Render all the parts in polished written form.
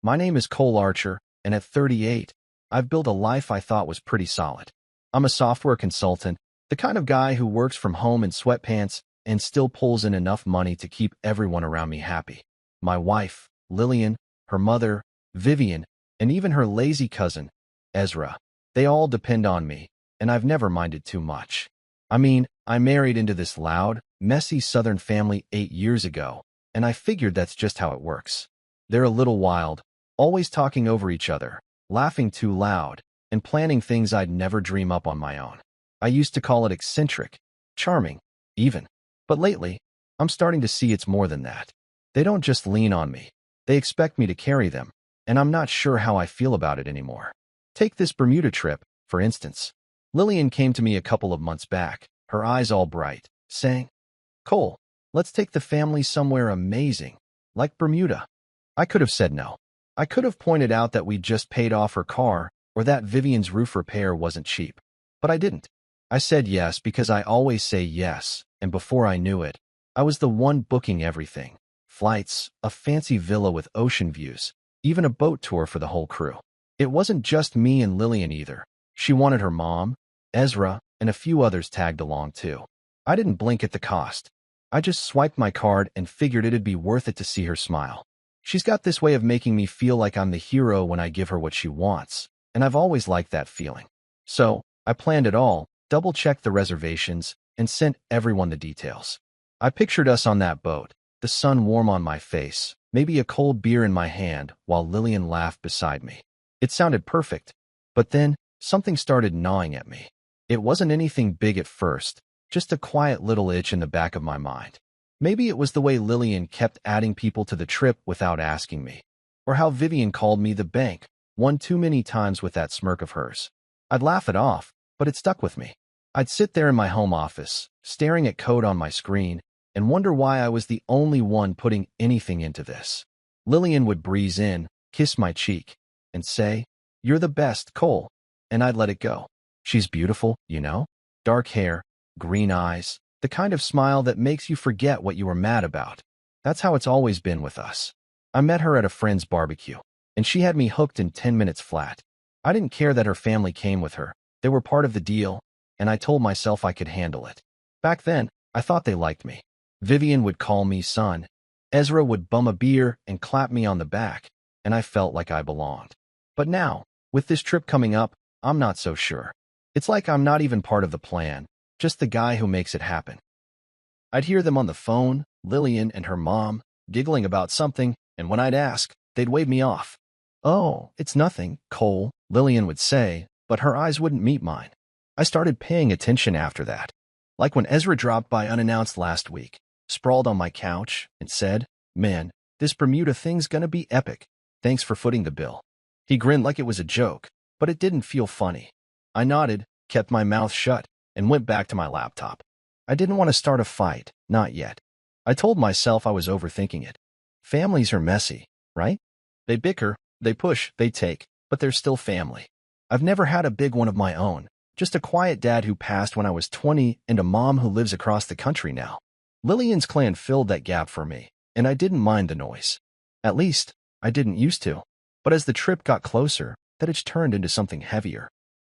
My name is Cole Archer, and at 38, I've built a life I thought was pretty solid. I'm a software consultant, the kind of guy who works from home in sweatpants and still pulls in enough money to keep everyone around me happy. My wife, Lillian, her mother, Vivian, and even her lazy cousin, Ezra, they all depend on me, and I've never minded too much. I mean, I married into this loud, messy Southern family 8 years ago, and I figured that's just how it works. They're a little wild, always talking over each other, laughing too loud, and planning things I'd never dream up on my own. I used to call it eccentric, charming, even. But lately, I'm starting to see it's more than that. They don't just lean on me. They expect me to carry them, and I'm not sure how I feel about it anymore. Take this Bermuda trip, for instance. Lillian came to me a couple of months back, her eyes all bright, saying, "Cole, let's take the family somewhere amazing, like Bermuda." I could have said no. I could have pointed out that we'd just paid off her car or that Vivian's roof repair wasn't cheap. But I didn't. I said yes because I always say yes, and before I knew it, I was the one booking everything. Flights, a fancy villa with ocean views, even a boat tour for the whole crew. It wasn't just me and Lillian either. She wanted her mom, Ezra, and a few others tagged along too. I didn't blink at the cost. I just swiped my card and figured it'd be worth it to see her smile. She's got this way of making me feel like I'm the hero when I give her what she wants, and I've always liked that feeling. So, I planned it all, double-checked the reservations, and sent everyone the details. I pictured us on that boat, the sun warm on my face, maybe a cold beer in my hand, while Lillian laughed beside me. It sounded perfect, but then something started gnawing at me. It wasn't anything big at first, just a quiet little itch in the back of my mind. Maybe it was the way Lillian kept adding people to the trip without asking me, or how Vivian called me the bank one too many times with that smirk of hers. I'd laugh it off, but it stuck with me. I'd sit there in my home office, staring at code on my screen, and wonder why I was the only one putting anything into this. Lillian would breeze in, kiss my cheek, and say, "You're the best, Cole," and I'd let it go. She's beautiful, you know? Dark hair, green eyes, the kind of smile that makes you forget what you were mad about. That's how it's always been with us. I met her at a friend's barbecue, and she had me hooked in 10 minutes flat. I didn't care that her family came with her. They were part of the deal, and I told myself I could handle it. Back then, I thought they liked me. Vivian would call me son. Ezra would bum a beer and clap me on the back, and I felt like I belonged. But now, with this trip coming up, I'm not so sure. It's like I'm not even part of the plan, just the guy who makes it happen. I'd hear them on the phone, Lillian and her mom, giggling about something, and when I'd ask, they'd wave me off. "Oh, it's nothing, Cole," Lillian would say, but her eyes wouldn't meet mine. I started paying attention after that. Like when Ezra dropped by unannounced last week, sprawled on my couch, and said, "Man, this Bermuda thing's gonna be epic. Thanks for footing the bill." He grinned like it was a joke, but it didn't feel funny. I nodded, kept my mouth shut, and went back to my laptop. I didn't want to start a fight, not yet. I told myself I was overthinking it. Families are messy, right? They bicker, they push, they take, but they're still family. I've never had a big one of my own, just a quiet dad who passed when I was 20 and a mom who lives across the country now. Lillian's clan filled that gap for me, and I didn't mind the noise. At least, I didn't used to. But as the trip got closer, that itch turned into something heavier.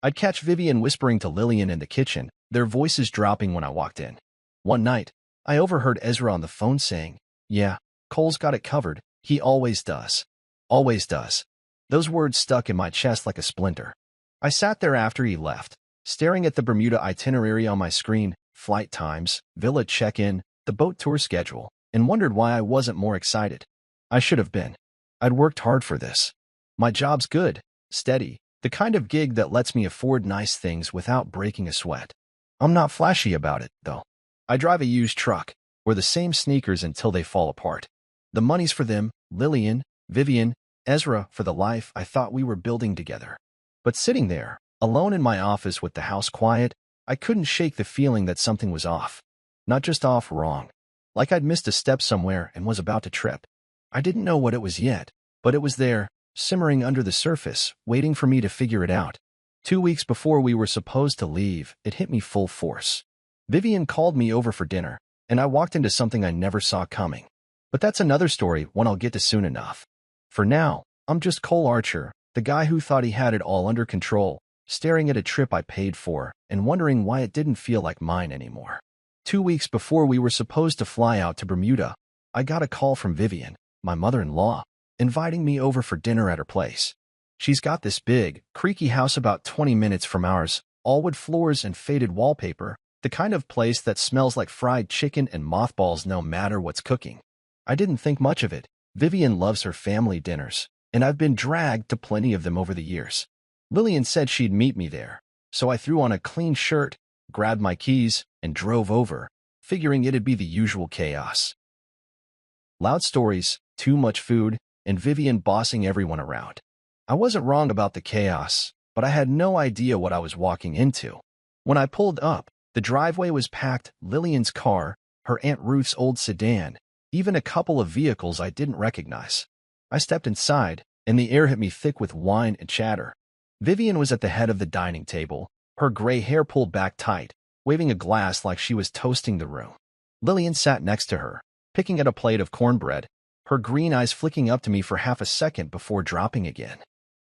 I'd catch Vivian whispering to Lillian in the kitchen, their voices dropping when I walked in. One night, I overheard Ezra on the phone saying, "Yeah, Cole's got it covered. He always does. Always does." Those words stuck in my chest like a splinter. I sat there after he left, staring at the Bermuda itinerary on my screen, flight times, villa check-in, the boat tour schedule, and wondered why I wasn't more excited. I should have been. I'd worked hard for this. My job's good, steady, the kind of gig that lets me afford nice things without breaking a sweat. I'm not flashy about it, though. I drive a used truck, or the same sneakers until they fall apart. The money's for them, Lillian, Vivian, Ezra, for the life I thought we were building together. But sitting there, alone in my office with the house quiet, I couldn't shake the feeling that something was off. Not just off, wrong. Like I'd missed a step somewhere and was about to trip. I didn't know what it was yet, but it was there, simmering under the surface, waiting for me to figure it out. 2 weeks before we were supposed to leave, it hit me full force. Vivian called me over for dinner, and I walked into something I never saw coming. But that's another story, one I'll get to soon enough. For now, I'm just Cole Archer, the guy who thought he had it all under control, staring at a trip I paid for and wondering why it didn't feel like mine anymore. 2 weeks before we were supposed to fly out to Bermuda, I got a call from Vivian, my mother-in-law, inviting me over for dinner at her place. She's got this big, creaky house about 20 minutes from ours, all wood floors and faded wallpaper, the kind of place that smells like fried chicken and mothballs no matter what's cooking. I didn't think much of it. Vivian loves her family dinners, and I've been dragged to plenty of them over the years. Lillian said she'd meet me there, so I threw on a clean shirt, grabbed my keys, and drove over, figuring it'd be the usual chaos. Loud stories, too much food, and Vivian bossing everyone around. I wasn't wrong about the chaos, but I had no idea what I was walking into. When I pulled up, the driveway was packed, Lillian's car, her Aunt Ruth's old sedan, even a couple of vehicles I didn't recognize. I stepped inside, and the air hit me thick with wine and chatter. Vivian was at the head of the dining table, her gray hair pulled back tight, waving a glass like she was toasting the room. Lillian sat next to her, picking at a plate of cornbread, her green eyes flicking up to me for half a second before dropping again.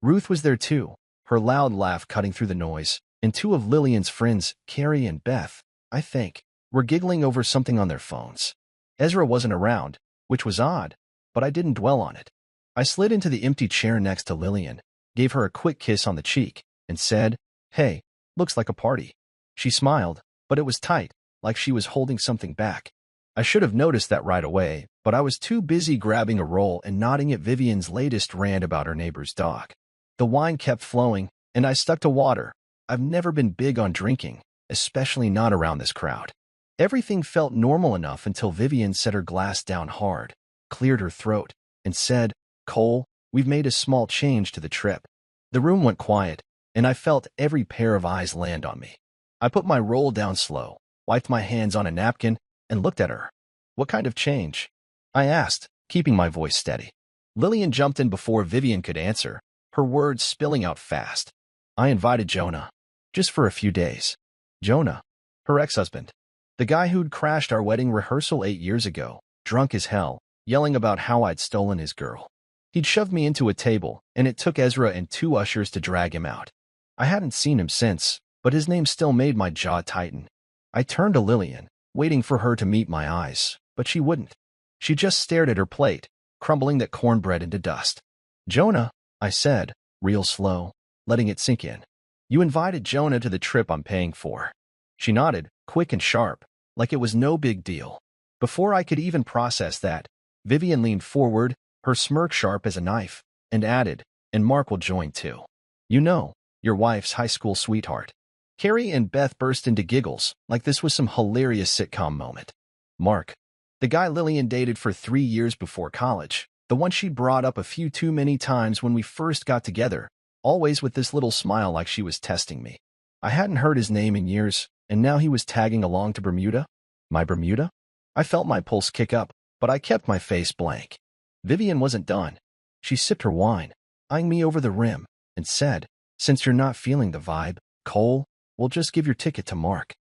Ruth was there too, her loud laugh cutting through the noise, and two of Lillian's friends, Carrie and Beth, I think, were giggling over something on their phones. Ezra wasn't around, which was odd, but I didn't dwell on it. I slid into the empty chair next to Lillian, gave her a quick kiss on the cheek, and said, "Hey, looks like a party." She smiled, but it was tight, like she was holding something back. I should have noticed that right away, but I was too busy grabbing a roll and nodding at Vivian's latest rant about her neighbor's dog. The wine kept flowing, and I stuck to water. I've never been big on drinking, especially not around this crowd. Everything felt normal enough until Vivian set her glass down hard, cleared her throat, and said, "Cole, we've made a small change to the trip." The room went quiet, and I felt every pair of eyes land on me. I put my roll down slow, wiped my hands on a napkin, and looked at her. "What kind of change?" I asked, keeping my voice steady. Lillian jumped in before Vivian could answer, her words spilling out fast. "I invited Jonah. Just for a few days." Jonah? Her ex-husband. The guy who'd crashed our wedding rehearsal 8 years ago, drunk as hell, yelling about how I'd stolen his girl. He'd shoved me into a table, and it took Ezra and 2 ushers to drag him out. I hadn't seen him since, but his name still made my jaw tighten. I turned to Lillian, waiting for her to meet my eyes, but she wouldn't. She just stared at her plate, crumbling that cornbread into dust. "Jonah," I said, real slow, letting it sink in. "You invited Jonah to the trip I'm paying for." She nodded, quick and sharp, like it was no big deal. Before I could even process that, Vivian leaned forward, her smirk sharp as a knife, and added, "And Mark will join too. You know, your wife's high school sweetheart." Carrie and Beth burst into giggles, like this was some hilarious sitcom moment. Mark, the guy Lillian dated for 3 years before college, the one she'd brought up a few too many times when we first got together, always with this little smile like she was testing me. I hadn't heard his name in years, and now he was tagging along to Bermuda? My Bermuda? I felt my pulse kick up, but I kept my face blank. Vivian wasn't done. She sipped her wine, eyeing me over the rim, and said, "Since you're not feeling the vibe, Cole, we'll just give your ticket to Mark."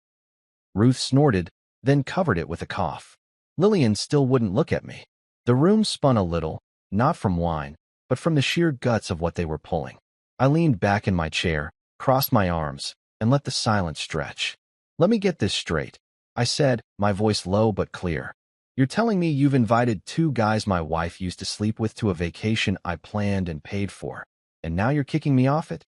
Ruth snorted, then covered it with a cough. Lillian still wouldn't look at me. The room spun a little, not from wine, but from the sheer guts of what they were pulling. I leaned back in my chair, crossed my arms, and let the silence stretch. "Let me get this straight," I said, my voice low but clear. "You're telling me you've invited 2 guys my wife used to sleep with to a vacation I planned and paid for, and now you're kicking me off it?"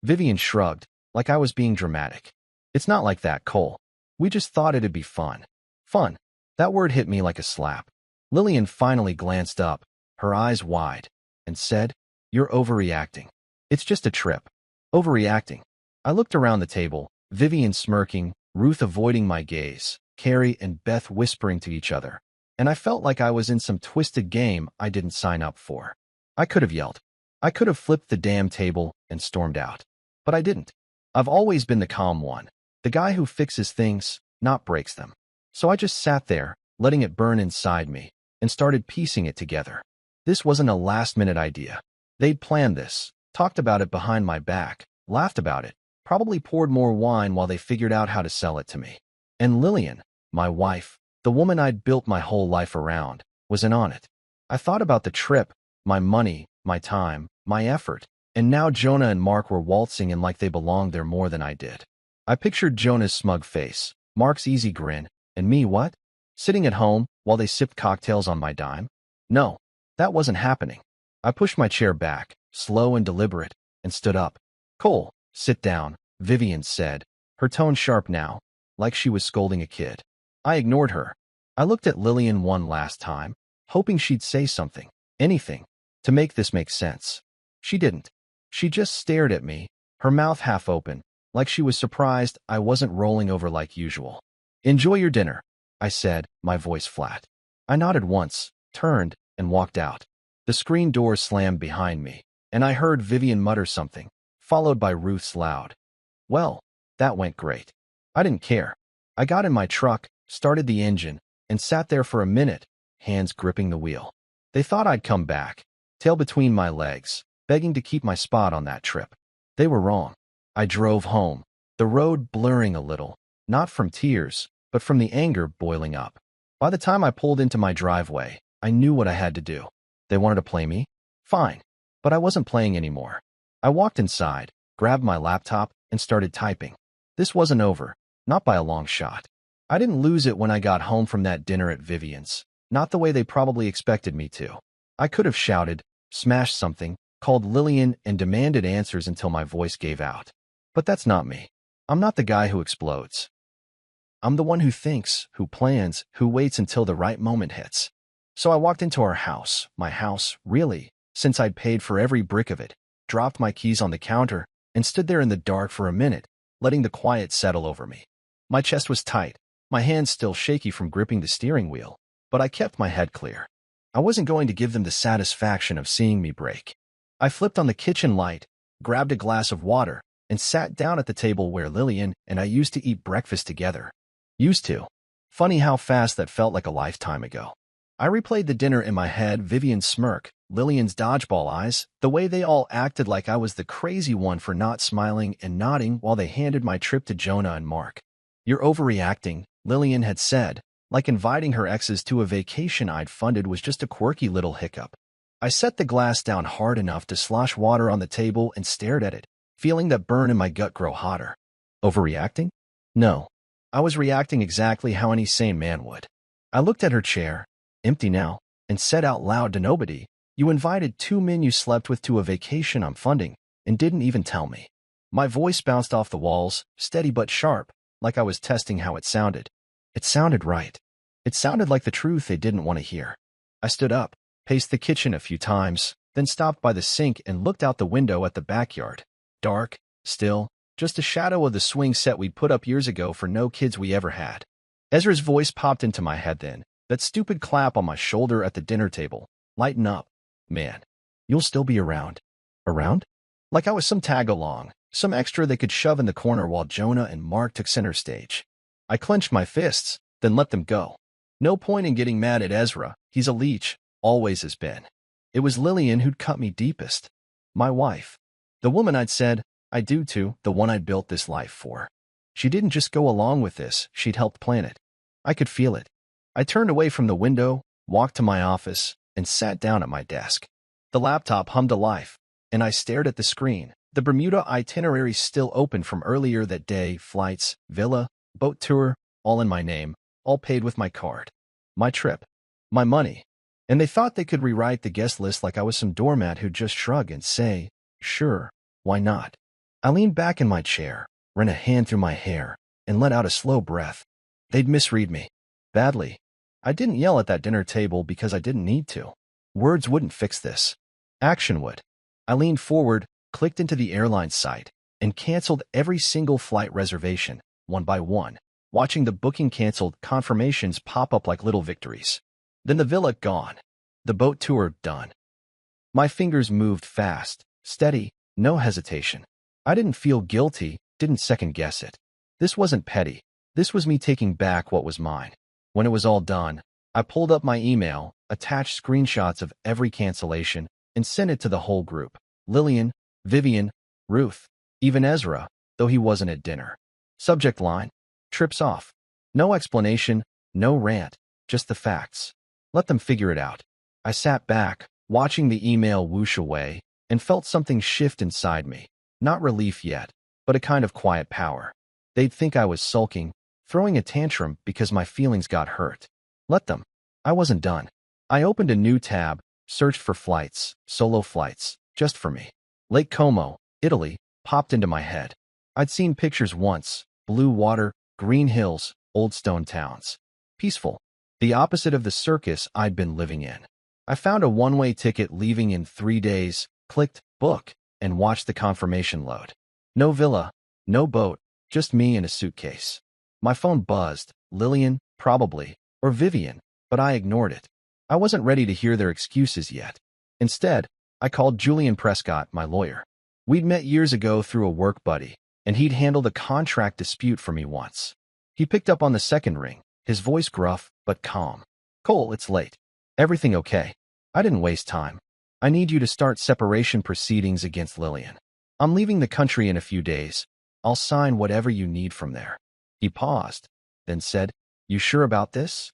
Vivian shrugged, like I was being dramatic. "It's not like that, Cole. We just thought it'd be fun." Fun. That word hit me like a slap. Lillian finally glanced up, her eyes wide, and said, "You're overreacting. It's just a trip." Overreacting. I looked around the table, Vivian smirking, Ruth avoiding my gaze, Carrie and Beth whispering to each other, and I felt like I was in some twisted game I didn't sign up for. I could have yelled. I could have flipped the damn table and stormed out. But I didn't. I've always been the calm one, the guy who fixes things, not breaks them. So I just sat there, letting it burn inside me, and started piecing it together. This wasn't a last-minute idea. They'd planned this, talked about it behind my back, laughed about it, probably poured more wine while they figured out how to sell it to me. And Lillian, my wife, the woman I'd built my whole life around, was in on it. I thought about the trip, my money, my time, my effort. And now Jonah and Mark were waltzing in like they belonged there more than I did. I pictured Jonah's smug face, Mark's easy grin, and me what? Sitting at home while they sipped cocktails on my dime? No, that wasn't happening. I pushed my chair back, slow and deliberate, and stood up. Cole, sit down, Vivian said, her tone sharp now, like she was scolding a kid. I ignored her. I looked at Lillian one last time, hoping she'd say something, anything, to make this make sense. She didn't. She just stared at me, her mouth half open, like she was surprised I wasn't rolling over like usual. Enjoy your dinner, I said, my voice flat. I nodded once, turned, and walked out. The screen door slammed behind me, and I heard Vivian mutter something, followed by Ruth's loud. Well, that went great. I didn't care. I got in my truck, started the engine, and sat there for a minute, hands gripping the wheel. They thought I'd come back, tail between my legs, begging to keep my spot on that trip. They were wrong. I drove home, the road blurring a little, not from tears, but from the anger boiling up. By the time I pulled into my driveway, I knew what I had to do. They wanted to play me? Fine. But I wasn't playing anymore. I walked inside, grabbed my laptop, and started typing. This wasn't over, not by a long shot. I didn't lose it when I got home from that dinner at Vivian's, not the way they probably expected me to. I could have shouted, smashed something, called Lillian, and demanded answers until my voice gave out. But that's not me. I'm not the guy who explodes. I'm the one who thinks, who plans, who waits until the right moment hits. So I walked into our house, my house, really, since I'd paid for every brick of it, dropped my keys on the counter, and stood there in the dark for a minute, letting the quiet settle over me. My chest was tight, my hands still shaky from gripping the steering wheel, but I kept my head clear. I wasn't going to give them the satisfaction of seeing me break. I flipped on the kitchen light, grabbed a glass of water, and sat down at the table where Lillian and I used to eat breakfast together. Used to. Funny how fast that felt like a lifetime ago. I replayed the dinner in my head, Vivian's smirk, Lillian's dodgeball eyes, the way they all acted like I was the crazy one for not smiling and nodding while they handed my trip to Jonah and Mark. You're overreacting, Lillian had said, like inviting her exes to a vacation I'd funded was just a quirky little hiccup. I set the glass down hard enough to slosh water on the table and stared at it, feeling that burn in my gut grow hotter. Overreacting? No. I was reacting exactly how any sane man would. I looked at her chair, empty now, and said out loud to nobody, "You invited 2 men you slept with to a vacation I'm funding, and didn't even tell me." My voice bounced off the walls, steady but sharp, like I was testing how it sounded. It sounded right. It sounded like the truth they didn't want to hear. I stood up, paced the kitchen a few times, then stopped by the sink and looked out the window at the backyard. Dark, still, just a shadow of the swing set we'd put up years ago for no kids we ever had. Ezra's voice popped into my head then, that stupid clap on my shoulder at the dinner table. Lighten up, man. You'll still be around. Around? Like I was some tag-along, some extra they could shove in the corner while Jonah and Mark took center stage. I clenched my fists, then let them go. No point in getting mad at Ezra. He's a leech, always has been. It was Lillian who'd cut me deepest. My wife. The woman I'd said I do to, the one I'd built this life for. She didn't just go along with this, she'd helped plan it. I could feel it. I turned away from the window, walked to my office, and sat down at my desk. The laptop hummed to life, and I stared at the screen. The Bermuda itinerary still open from earlier that day, flights, villa, boat tour, all in my name, all paid with my card. My trip. My money. And they thought they could rewrite the guest list like I was some doormat who'd just shrug and say, sure, why not? I leaned back in my chair, ran a hand through my hair, and let out a slow breath. They'd misread me. Badly. I didn't yell at that dinner table because I didn't need to. Words wouldn't fix this. Action would. I leaned forward, clicked into the airline site, and canceled every single flight reservation, one by one, watching the booking canceled confirmations pop up like little victories. Then the villa gone. The boat tour done. My fingers moved fast, steady, no hesitation. I didn't feel guilty, didn't second-guess it. This wasn't petty. This was me taking back what was mine. When it was all done, I pulled up my email, attached screenshots of every cancellation, and sent it to the whole group. Lillian, Vivian, Ruth, even Ezra, though he wasn't at dinner. Subject line: trips off. No explanation, no rant, just the facts. Let them figure it out. I sat back, watching the email whoosh away, and felt something shift inside me. Not relief yet, but a kind of quiet power. They'd think I was sulking, throwing a tantrum because my feelings got hurt. Let them. I wasn't done. I opened a new tab, searched for flights, solo flights, just for me. Lake Como, Italy, popped into my head. I'd seen pictures once, blue water, green hills, old stone towns. Peaceful. The opposite of the circus I'd been living in. I found a one-way ticket leaving in 3 days, clicked book, and watched the confirmation load. No villa, no boat, just me and a suitcase. My phone buzzed. Lillian, probably, or Vivian, but I ignored it. I wasn't ready to hear their excuses yet. Instead, I called Julian Prescott, my lawyer. We'd met years ago through a work buddy, and he'd handled a contract dispute for me once. He picked up on the second ring, his voice gruff but calm. "Cole, it's late. Everything okay?" I didn't waste time. "I need you to start separation proceedings against Lillian. I'm leaving the country in a few days. I'll sign whatever you need from there." He paused, then said, "You sure about this?"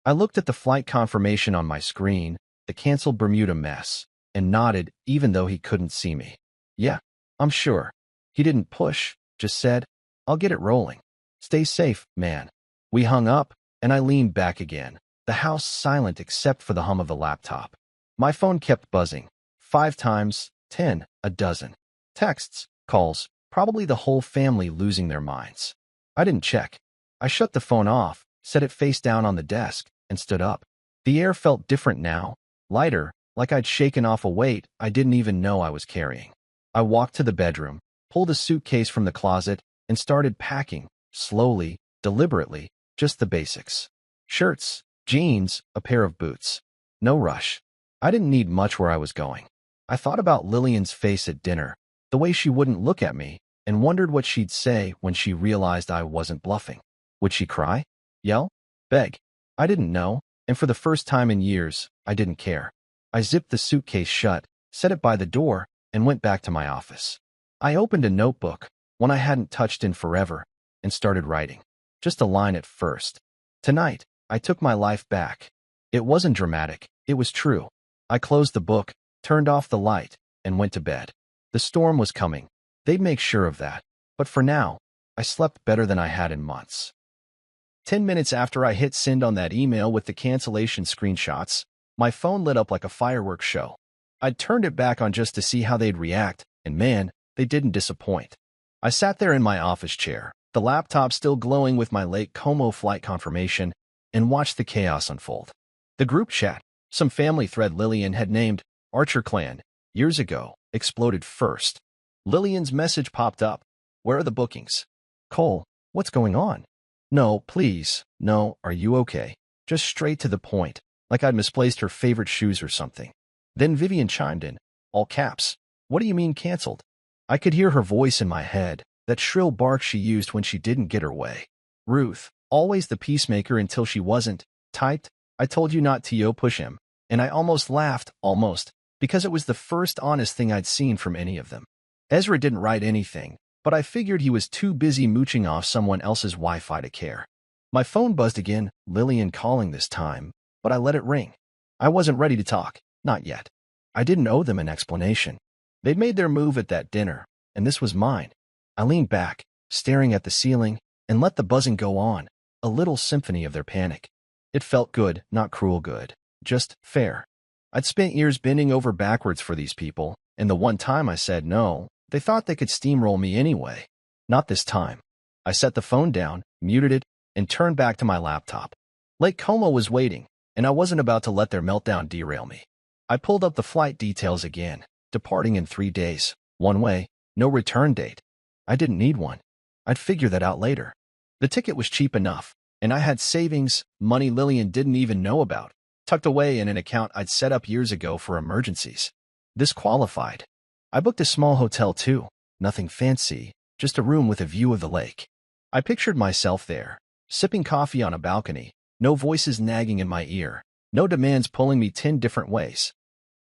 I looked at the flight confirmation on my screen, the canceled Bermuda mess, and nodded even though he couldn't see me. "Yeah, I'm sure." He didn't push, just said, "I'll get it rolling. Stay safe, man." We hung up, and I leaned back again, the house silent except for the hum of the laptop. My phone kept buzzing. 5 times, 10, a dozen. Texts, calls, probably the whole family losing their minds. I didn't check. I shut the phone off, set it face down on the desk, and stood up. The air felt different now, lighter, like I'd shaken off a weight I didn't even know I was carrying. I walked to the bedroom, pulled a suitcase from the closet, and started packing, slowly, deliberately, just the basics. Shirts, jeans, a pair of boots. No rush. I didn't need much where I was going. I thought about Lillian's face at dinner, the way she wouldn't look at me, and wondered what she'd say when she realized I wasn't bluffing. Would she cry? Yell? Beg? I didn't know, and for the first time in years, I didn't care. I zipped the suitcase shut, set it by the door, and went back to my office. I opened a notebook, one I hadn't touched in forever, and started writing. Just a line at first. Tonight, I took my life back. It wasn't dramatic, it was true. I closed the book, turned off the light, and went to bed. The storm was coming. They'd make sure of that. But for now, I slept better than I had in months. 10 minutes after I hit send on that email with the cancellation screenshots, my phone lit up like a fireworks show. I'd turned it back on just to see how they'd react, and man, they didn't disappoint. I sat there in my office chair, the laptop still glowing with my Lake Como flight confirmation, and watched the chaos unfold. The group chat, some family thread Lillian had named Archer Clan years ago, exploded first. Lillian's message popped up. "Where are the bookings?" "Cole, what's going on?" "No, please, no, are you okay?" Just straight to the point, like I'd misplaced her favorite shoes or something. Then Vivian chimed in, all caps. "What do you mean canceled?" I could hear her voice in my head, that shrill bark she used when she didn't get her way. Ruth, always the peacemaker until she wasn't, typed, "I told you not to push him," and I almost laughed, because it was the first honest thing I'd seen from any of them. Ezra didn't write anything, but I figured he was too busy mooching off someone else's Wi-Fi to care. My phone buzzed again, Lillian calling this time, but I let it ring. I wasn't ready to talk, not yet. I didn't owe them an explanation. They'd made their move at that dinner, and this was mine. I leaned back, staring at the ceiling, and let the buzzing go on, a little symphony of their panic. It felt good, not cruel good, just fair. I'd spent years bending over backwards for these people, and the one time I said no, they thought they could steamroll me anyway. Not this time. I set the phone down, muted it, and turned back to my laptop. Lake Como was waiting, and I wasn't about to let their meltdown derail me. I pulled up the flight details again, departing in 3 days, one way, no return date. I didn't need one. I'd figure that out later. The ticket was cheap enough, and I had savings, money Lillian didn't even know about, tucked away in an account I'd set up years ago for emergencies. This qualified. I booked a small hotel too, nothing fancy, just a room with a view of the lake. I pictured myself there, sipping coffee on a balcony, no voices nagging in my ear, no demands pulling me 10 different ways.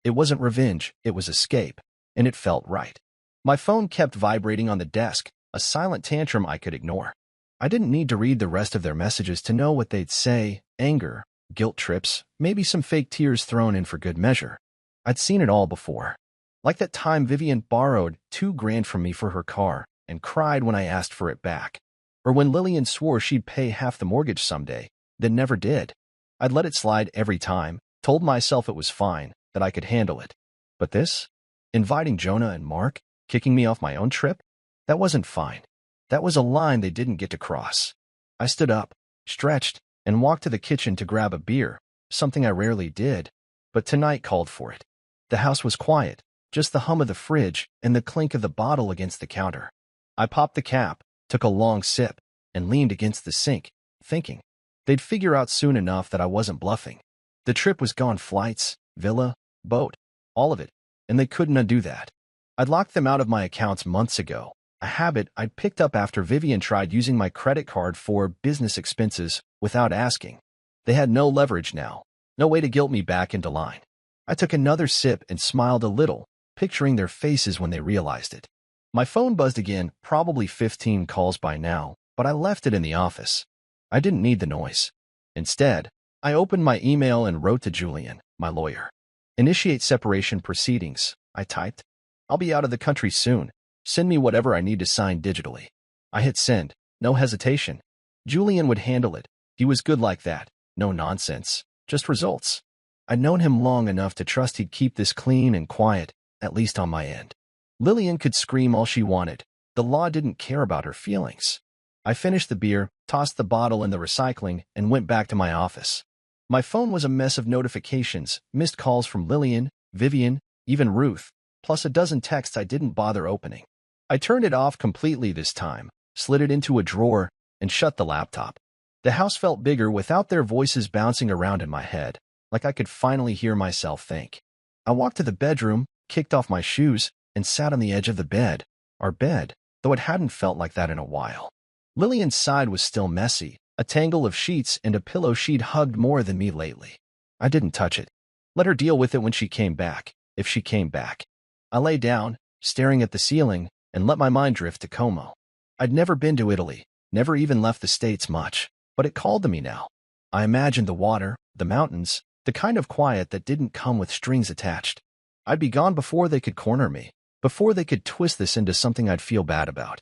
It wasn't revenge, it was escape, and it felt right. My phone kept vibrating on the desk, a silent tantrum I could ignore. I didn't need to read the rest of their messages to know what they'd say, anger, guilt trips, maybe some fake tears thrown in for good measure. I'd seen it all before. Like that time Vivian borrowed $2,000 from me for her car and cried when I asked for it back. Or when Lillian swore she'd pay half the mortgage someday, then never did. I'd let it slide every time, told myself it was fine, that I could handle it. But this? Inviting Jonah and Mark, kicking me off my own trip? That wasn't fine. That was a line they didn't get to cross. I stood up, stretched, and walked to the kitchen to grab a beer, something I rarely did, but tonight called for it. The house was quiet, just the hum of the fridge and the clink of the bottle against the counter. I popped the cap, took a long sip, and leaned against the sink, thinking. They'd figure out soon enough that I wasn't bluffing. The trip was gone: flights, villa, boat, all of it, and they couldn't undo that. I'd locked them out of my accounts months ago, a habit I'd picked up after Vivian tried using my credit card for business expenses without asking. They had no leverage now, no way to guilt me back into line. I took another sip and smiled a little, picturing their faces when they realized it. My phone buzzed again, probably 15 calls by now, but I left it in the office. I didn't need the noise. Instead, I opened my email and wrote to Julian, my lawyer. Initiate separation proceedings, I typed. I'll be out of the country soon. Send me whatever I need to sign digitally. I hit send, no hesitation. Julian would handle it. He was good like that. No nonsense, just results. I'd known him long enough to trust he'd keep this clean and quiet, at least on my end. Lillian could scream all she wanted. The law didn't care about her feelings. I finished the beer, tossed the bottle in the recycling, and went back to my office. My phone was a mess of notifications, missed calls from Lillian, Vivian, even Ruth, plus a dozen texts I didn't bother opening. I turned it off completely this time, slid it into a drawer, and shut the laptop. The house felt bigger without their voices bouncing around in my head, like I could finally hear myself think. I walked to the bedroom, kicked off my shoes, and sat on the edge of the bed, our bed, though it hadn't felt like that in a while. Lillian's side was still messy, a tangle of sheets and a pillow she'd hugged more than me lately. I didn't touch it. Let her deal with it when she came back, if she came back. I lay down, staring at the ceiling, and let my mind drift to Como. I'd never been to Italy, never even left the States much, but it called to me now. I imagined the water, the mountains, the kind of quiet that didn't come with strings attached. I'd be gone before they could corner me, before they could twist this into something I'd feel bad about.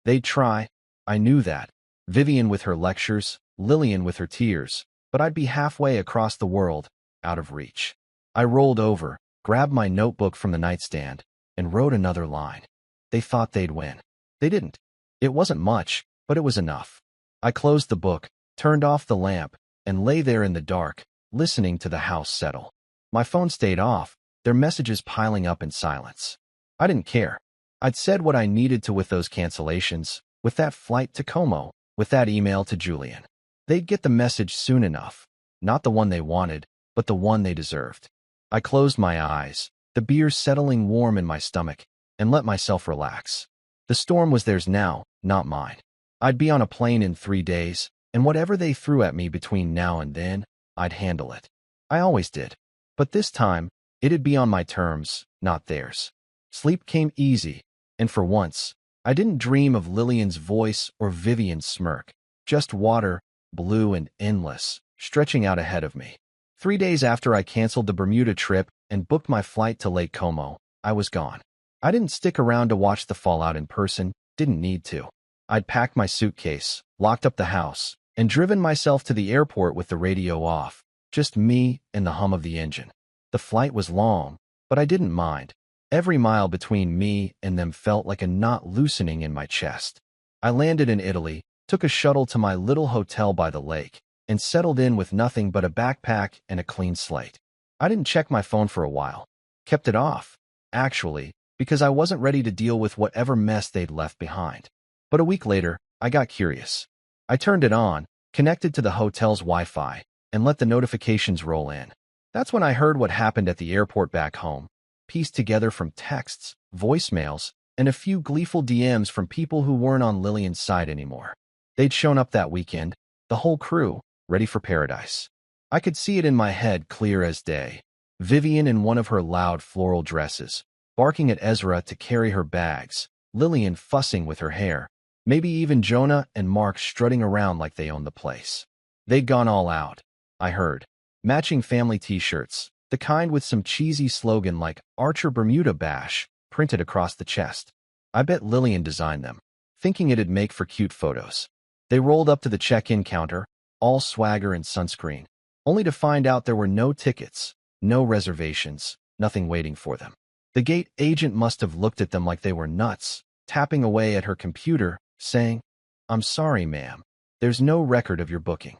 They'd try. I knew that. Vivian with her lectures, Lillian with her tears, but I'd be halfway across the world, out of reach. I rolled over, grabbed my notebook from the nightstand, and wrote another line. They thought they'd win. They didn't. It wasn't much, but it was enough. I closed the book, turned off the lamp, and lay there in the dark, listening to the house settle. My phone stayed off, their messages piling up in silence. I didn't care. I'd said what I needed to with those cancellations, with that flight to Como, with that email to Julian. They'd get the message soon enough. Not the one they wanted, but the one they deserved. I closed my eyes, the beer settling warm in my stomach, and let myself relax. The storm was theirs now, not mine. I'd be on a plane in 3 days, and whatever they threw at me between now and then, I'd handle it. I always did. But this time, it'd be on my terms, not theirs. Sleep came easy, and for once, I didn't dream of Lillian's voice or Vivian's smirk. Just water, blue and endless, stretching out ahead of me. 3 days after I canceled the Bermuda trip and booked my flight to Lake Como, I was gone. I didn't stick around to watch the fallout in person, didn't need to. I'd packed my suitcase, locked up the house, and driven myself to the airport with the radio off. Just me and the hum of the engine. The flight was long, but I didn't mind. Every mile between me and them felt like a knot loosening in my chest. I landed in Italy, took a shuttle to my little hotel by the lake, and settled in with nothing but a backpack and a clean slate. I didn't check my phone for a while. Kept it off, actually, because I wasn't ready to deal with whatever mess they'd left behind. But a week later, I got curious. I turned it on, connected to the hotel's Wi-Fi, and let the notifications roll in. That's when I heard what happened at the airport back home, pieced together from texts, voicemails, and a few gleeful DMs from people who weren't on Lillian's side anymore. They'd shown up that weekend, the whole crew, ready for paradise. I could see it in my head clear as day. Vivian in one of her loud floral dresses, barking at Ezra to carry her bags, Lillian fussing with her hair, maybe even Jonah and Mark strutting around like they owned the place. They'd gone all out, I heard. Matching family t-shirts, the kind with some cheesy slogan like Archer Bermuda Bash printed across the chest. I bet Lillian designed them, thinking it'd make for cute photos. They rolled up to the check-in counter, all swagger and sunscreen, only to find out there were no tickets, no reservations, nothing waiting for them. The gate agent must have looked at them like they were nuts, tapping away at her computer, saying, "I'm sorry, ma'am. There's no record of your booking."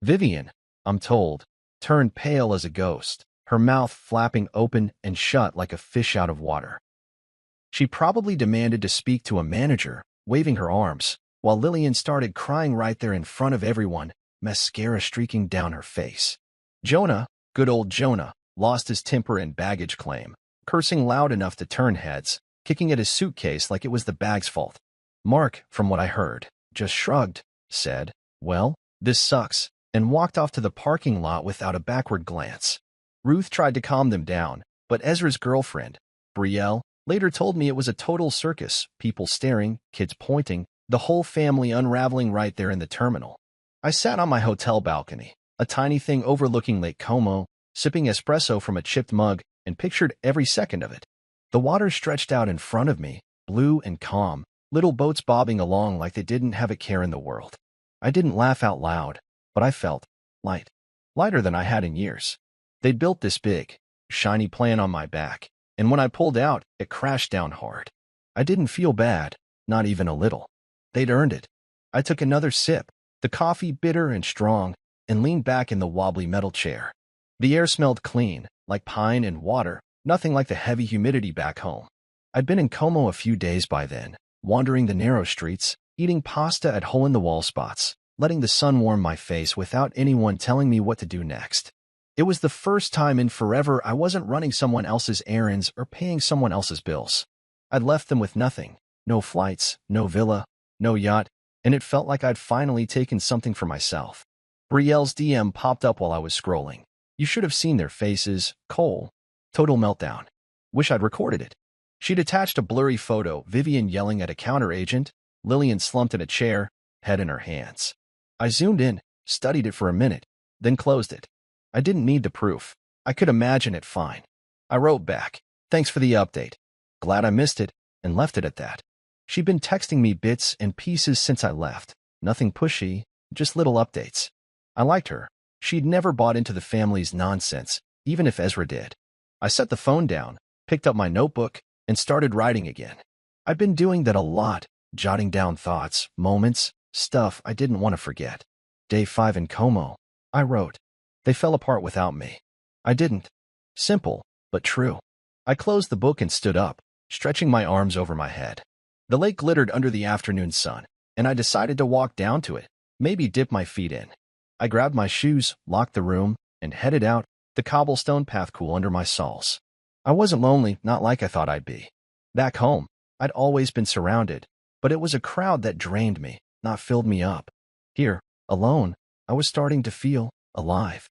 Vivian, I'm told, turned pale as a ghost, her mouth flapping open and shut like a fish out of water. She probably demanded to speak to a manager, waving her arms, while Lillian started crying right there in front of everyone, mascara streaking down her face. Jonah, good old Jonah, lost his temper and baggage claim, cursing loud enough to turn heads, kicking at his suitcase like it was the bag's fault. Mark, from what I heard, just shrugged, said, "Well, this sucks," and walked off to the parking lot without a backward glance. Ruth tried to calm them down, but Ezra's girlfriend, Brielle, later told me it was a total circus, people staring, kids pointing, the whole family unraveling right there in the terminal. I sat on my hotel balcony, a tiny thing overlooking Lake Como, sipping espresso from a chipped mug, and pictured every second of it. The water stretched out in front of me, blue and calm, little boats bobbing along like they didn't have a care in the world. I didn't laugh out loud, but I felt light, lighter than I had in years. They'd built this big, shiny plane on my back, and when I pulled out, it crashed down hard. I didn't feel bad, not even a little. They'd earned it. I took another sip, the coffee bitter and strong, and leaned back in the wobbly metal chair. The air smelled clean, like pine and water, nothing like the heavy humidity back home. I'd been in Como a few days by then, wandering the narrow streets, eating pasta at hole-in-the-wall spots, letting the sun warm my face without anyone telling me what to do next. It was the first time in forever I wasn't running someone else's errands or paying someone else's bills. I'd left them with nothing, no flights, no villa, no yacht, and it felt like I'd finally taken something for myself. Brielle's DM popped up while I was scrolling. You should have seen their faces. Cole. Total meltdown. Wish I'd recorded it. She'd attached a blurry photo, Vivian yelling at a counter agent, Lillian slumped in a chair, head in her hands. I zoomed in, studied it for a minute, then closed it. I didn't need the proof. I could imagine it fine. I wrote back, "Thanks for the update. Glad I missed it," and left it at that. She'd been texting me bits and pieces since I left. Nothing pushy, just little updates. I liked her. She'd never bought into the family's nonsense, even if Ezra did. I set the phone down, picked up my notebook, and started writing again. I'd been doing that a lot, jotting down thoughts, moments, stuff I didn't want to forget. Day 5 in Como, I wrote. They fell apart without me. I didn't. Simple, but true. I closed the book and stood up, stretching my arms over my head. The lake glittered under the afternoon sun, and I decided to walk down to it, maybe dip my feet in. I grabbed my shoes, locked the room, and headed out, the cobblestone path cool under my soles. I wasn't lonely, not like I thought I'd be. Back home, I'd always been surrounded, but it was a crowd that drained me, not filled me up. Here, alone, I was starting to feel alive.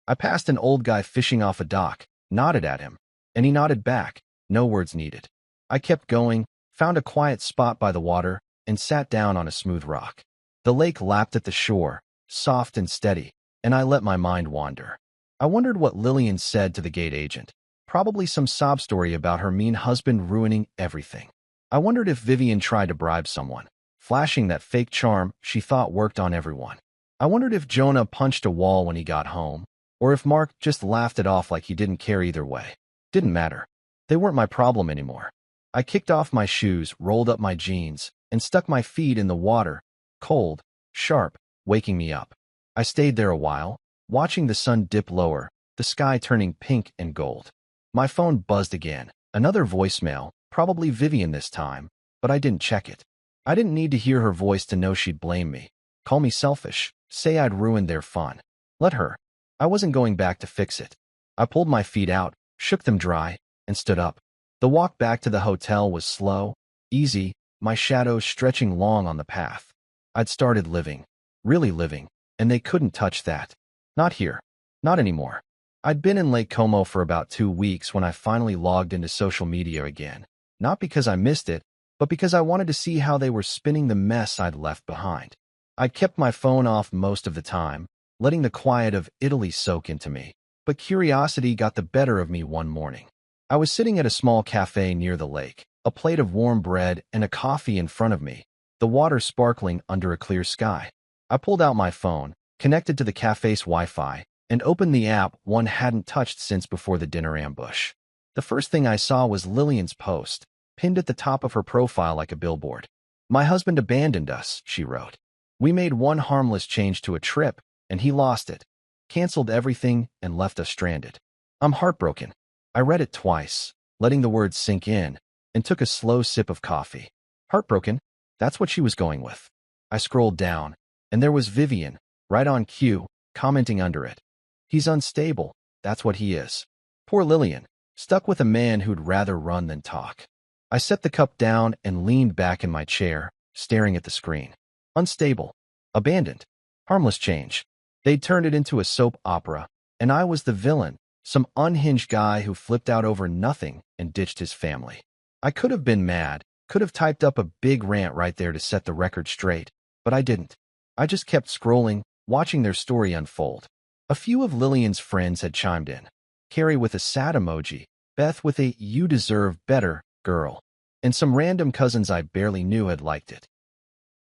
I passed an old guy fishing off a dock, nodded at him, and he nodded back, no words needed. I kept going, found a quiet spot by the water, and sat down on a smooth rock. The lake lapped at the shore, soft and steady, and I let my mind wander. I wondered what Lillian said to the gate agent. Probably some sob story about her mean husband ruining everything. I wondered if Vivian tried to bribe someone, flashing that fake charm she thought worked on everyone. I wondered if Jonah punched a wall when he got home, or if Mark just laughed it off like he didn't care either way. Didn't matter. They weren't my problem anymore. I kicked off my shoes, rolled up my jeans, and stuck my feet in the water, cold, sharp, waking me up. I stayed there a while, watching the sun dip lower, the sky turning pink and gold. My phone buzzed again, another voicemail, probably Vivian this time, but I didn't check it. I didn't need to hear her voice to know she'd blame me, call me selfish, say I'd ruined their fun. Let her. I wasn't going back to fix it. I pulled my feet out, shook them dry, and stood up. The walk back to the hotel was slow, easy, my shadows stretching long on the path. I'd started living, really living, and they couldn't touch that. Not here. Not anymore. I'd been in Lake Como for about 2 weeks when I finally logged into social media again, not because I missed it, but because I wanted to see how they were spinning the mess I'd left behind. I kept my phone off most of the time, letting the quiet of Italy soak into me. But curiosity got the better of me one morning. I was sitting at a small cafe near the lake, a plate of warm bread and a coffee in front of me, the water sparkling under a clear sky. I pulled out my phone, connected to the cafe's Wi-Fi, and opened the app one hadn't touched since before the dinner ambush. The first thing I saw was Lillian's post, pinned at the top of her profile like a billboard. "My husband abandoned us," she wrote. "We made one harmless change to a trip, and he lost it. Canceled everything and left us stranded. I'm heartbroken." I read it twice, letting the words sink in, and took a slow sip of coffee. Heartbroken? That's what she was going with. I scrolled down, and there was Vivian, right on cue, commenting under it. "He's unstable. That's what he is." Poor Lillian, stuck with a man who'd rather run than talk. I set the cup down and leaned back in my chair, staring at the screen. Unstable. Abandoned. Harmless change. They'd turned it into a soap opera, and I was the villain, some unhinged guy who flipped out over nothing and ditched his family. I could have been mad, could have typed up a big rant right there to set the record straight, but I didn't. I just kept scrolling, watching their story unfold. A few of Lillian's friends had chimed in. Carrie with a sad emoji, Beth with a "you deserve better" girl, and some random cousins I barely knew had liked it.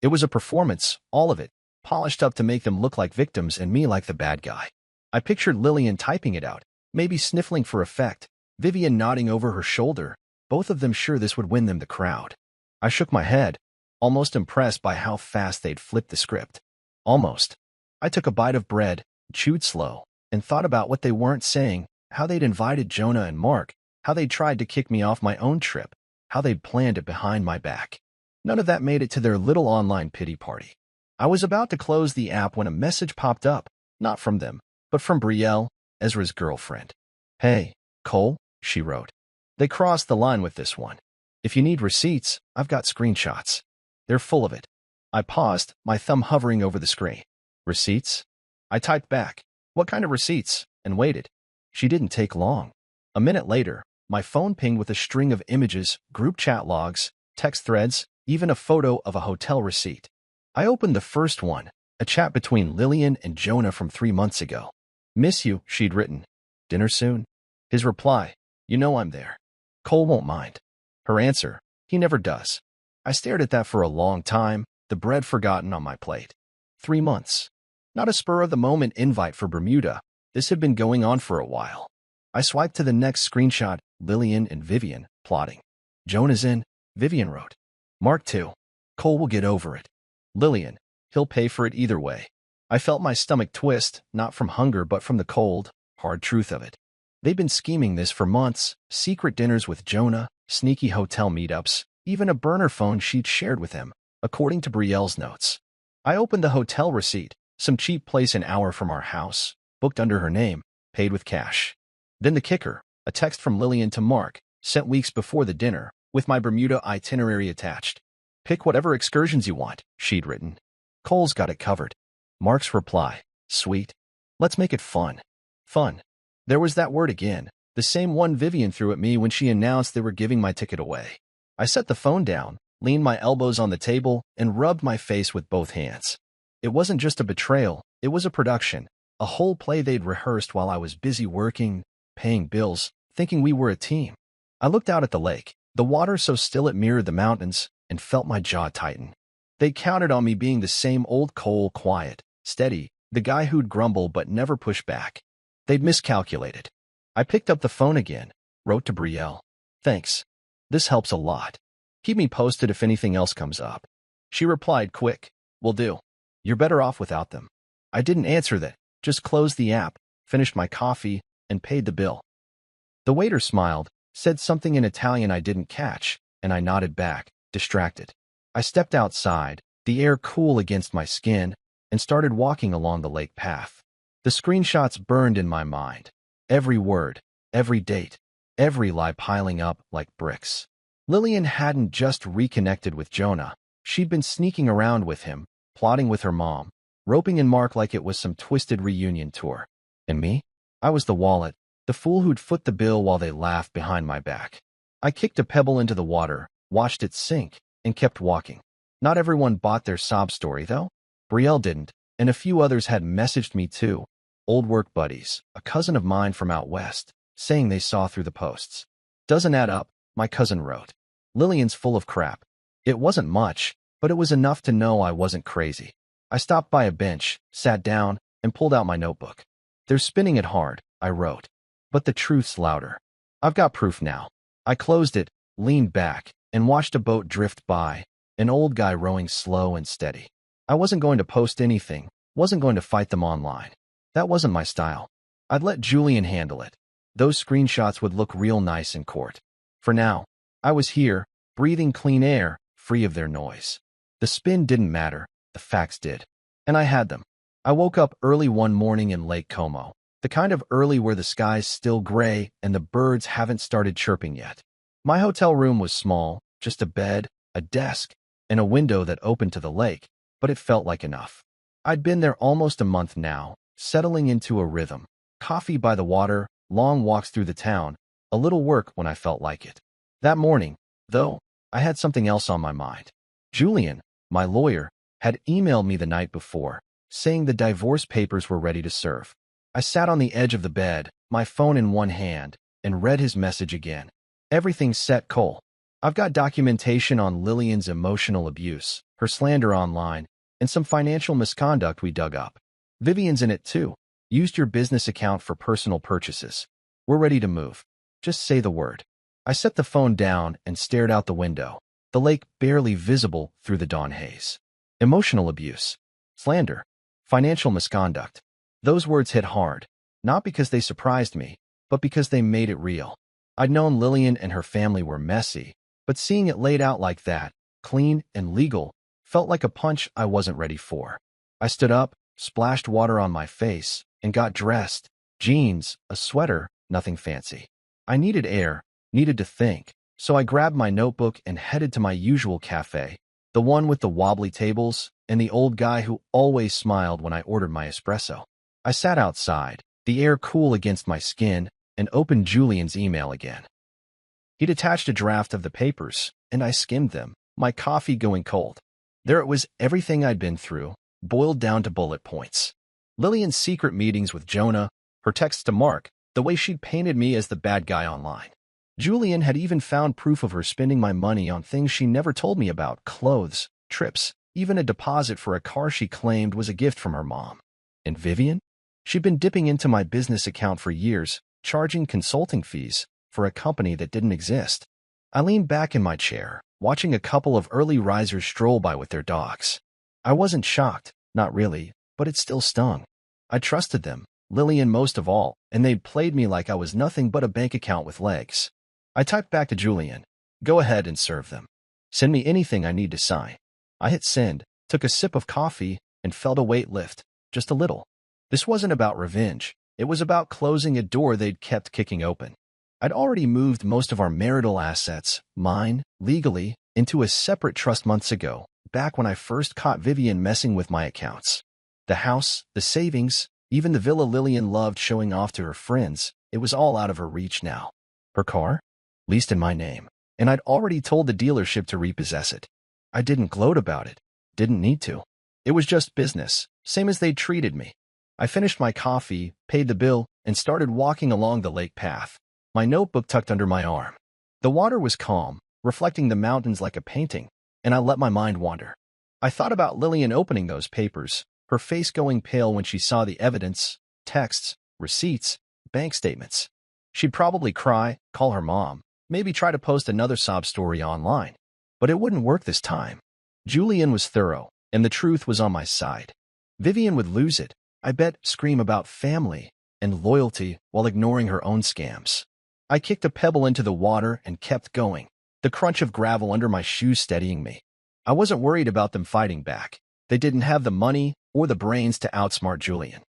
It was a performance, all of it, polished up to make them look like victims and me like the bad guy. I pictured Lillian typing it out, maybe sniffling for effect, Vivian nodding over her shoulder, both of them sure this would win them the crowd. I shook my head, almost impressed by how fast they'd flipped the script. Almost. I took a bite of bread, chewed slow, and thought about what they weren't saying, how they'd invited Jonah and Mark, how they'd tried to kick me off my own trip, how they'd planned it behind my back. None of that made it to their little online pity party. I was about to close the app when a message popped up, not from them, but from Brielle, Ezra's girlfriend. "Hey, Cole," she wrote. "They crossed the line with this one. If you need receipts, I've got screenshots. They're full of it." I paused, my thumb hovering over the screen. "Receipts?" I typed back, "What kind of receipts?" and waited. She didn't take long. A minute later, my phone pinged with a string of images, group chat logs, text threads, even a photo of a hotel receipt. I opened the first one, a chat between Lillian and Jonah from 3 months ago. "Miss you," she'd written. "Dinner soon?" His reply, "You know I'm there. Cole won't mind." Her answer, "He never does." I stared at that for a long time, the bread forgotten on my plate. 3 months. Not a spur-of-the-moment invite for Bermuda. This had been going on for a while. I swiped to the next screenshot, Lillian and Vivian, plotting. "Jonah's in," Vivian wrote. "Mark too. Cole will get over it." Lillian, "He'll pay for it either way." I felt my stomach twist, not from hunger but from the cold, hard truth of it. They'd been scheming this for months, secret dinners with Jonah, sneaky hotel meetups, even a burner phone she'd shared with him, according to Brielle's notes. I opened the hotel receipt, some cheap place an hour from our house, booked under her name, paid with cash. Then the kicker, a text from Lillian to Mark, sent weeks before the dinner, with my Bermuda itinerary attached. "Pick whatever excursions you want," she'd written. "Cole's got it covered." Mark's reply, "Sweet. Let's make it fun." Fun. There was that word again, the same one Vivian threw at me when she announced they were giving my ticket away. I set the phone down, leaned my elbows on the table, and rubbed my face with both hands. It wasn't just a betrayal, it was a production, a whole play they'd rehearsed while I was busy working, paying bills, thinking we were a team. I looked out at the lake, the water so still it mirrored the mountains, and felt my jaw tighten. They counted on me being the same old Cole, quiet, steady, the guy who'd grumble but never push back. They'd miscalculated. I picked up the phone again, wrote to Brielle. "Thanks. This helps a lot. Keep me posted if anything else comes up." She replied quick, "Will do. You're better off without them." I didn't answer that, just closed the app, finished my coffee, and paid the bill. The waiter smiled, said something in Italian I didn't catch, and I nodded back, distracted. I stepped outside, the air cool against my skin, and started walking along the lake path. The screenshots burned in my mind. Every word, every date, every lie piling up like bricks. Lillian hadn't just reconnected with Jonah. She'd been sneaking around with him, plotting with her mom, roping in Mark like it was some twisted reunion tour. And me? I was the wallet, the fool who'd foot the bill while they laughed behind my back. I kicked a pebble into the water, watched it sink, and kept walking. Not everyone bought their sob story, though. Brielle didn't, and a few others had messaged me too, old work buddies, a cousin of mine from out west, saying they saw through the posts. Doesn't add up, my cousin wrote. Lillian's full of crap. It wasn't much, but it was enough to know I wasn't crazy. I stopped by a bench, sat down, and pulled out my notebook. They're spinning it hard, I wrote. But the truth's louder. I've got proof now. I closed it, leaned back, and watched a boat drift by, an old guy rowing slow and steady. I wasn't going to post anything, wasn't going to fight them online. That wasn't my style. I'd let Julian handle it. Those screenshots would look real nice in court. For now, I was here, breathing clean air, free of their noise. The spin didn't matter, the facts did. And I had them. I woke up early one morning in Lake Como, the kind of early where the sky's still gray and the birds haven't started chirping yet. My hotel room was small, just a bed, a desk, and a window that opened to the lake, but it felt like enough. I'd been there almost a month now, settling into a rhythm. Coffee by the water, long walks through the town, a little work when I felt like it. That morning, though, I had something else on my mind. Julian, my lawyer, had emailed me the night before, saying the divorce papers were ready to serve. I sat on the edge of the bed, my phone in one hand, and read his message again. Everything's set, Cole. I've got documentation on Lillian's emotional abuse, her slander online, and some financial misconduct we dug up. Vivian's in it too. Used your business account for personal purchases. We're ready to move. Just say the word. I set the phone down and stared out the window, the lake barely visible through the dawn haze. Emotional abuse, slander, financial misconduct. Those words hit hard, not because they surprised me, but because they made it real. I'd known Lillian and her family were messy, but seeing it laid out like that, clean and legal, felt like a punch I wasn't ready for. I stood up, splashed water on my face, and got dressed. Jeans, a sweater, nothing fancy. I needed air, needed to think, so I grabbed my notebook and headed to my usual cafe, the one with the wobbly tables and the old guy who always smiled when I ordered my espresso. I sat outside, the air cool against my skin, and opened Julian's email again. He'd attached a draft of the papers, and I skimmed them, my coffee going cold. There it was, everything I'd been through, boiled down to bullet points. Lillian's secret meetings with Jonah, her texts to Mark, the way she'd painted me as the bad guy online. Julian had even found proof of her spending my money on things she never told me about, clothes, trips, even a deposit for a car she claimed was a gift from her mom. And Vivian? She'd been dipping into my business account for years, charging consulting fees for a company that didn't exist. I leaned back in my chair, watching a couple of early risers stroll by with their dogs. I wasn't shocked, not really, but it still stung. I trusted them, Lillian most of all, and they'd played me like I was nothing but a bank account with legs. I typed back to Julian, "Go ahead and serve them. Send me anything I need to sign." I hit send, took a sip of coffee, and felt a weight lift, just a little. This wasn't about revenge. It was about closing a door they'd kept kicking open. I'd already moved most of our marital assets, mine, legally, into a separate trust months ago, back when I first caught Vivian messing with my accounts. The house, the savings, even the villa Lillian loved showing off to her friends, it was all out of her reach now. Her car? Leased in my name, and I'd already told the dealership to repossess it. I didn't gloat about it, didn't need to. It was just business, same as they'd treated me. I finished my coffee, paid the bill, and started walking along the lake path, my notebook tucked under my arm. The water was calm, reflecting the mountains like a painting, and I let my mind wander. I thought about Lillian opening those papers, her face going pale when she saw the evidence, texts, receipts, bank statements. She'd probably cry, call her mom, maybe try to post another sob story online. But it wouldn't work this time. Julian was thorough, and the truth was on my side. Vivian would lose it, I bet, scream about family and loyalty while ignoring her own scams. I kicked a pebble into the water and kept going, the crunch of gravel under my shoes steadying me. I wasn't worried about them fighting back. They didn't have the money or the brains to outsmart Julian.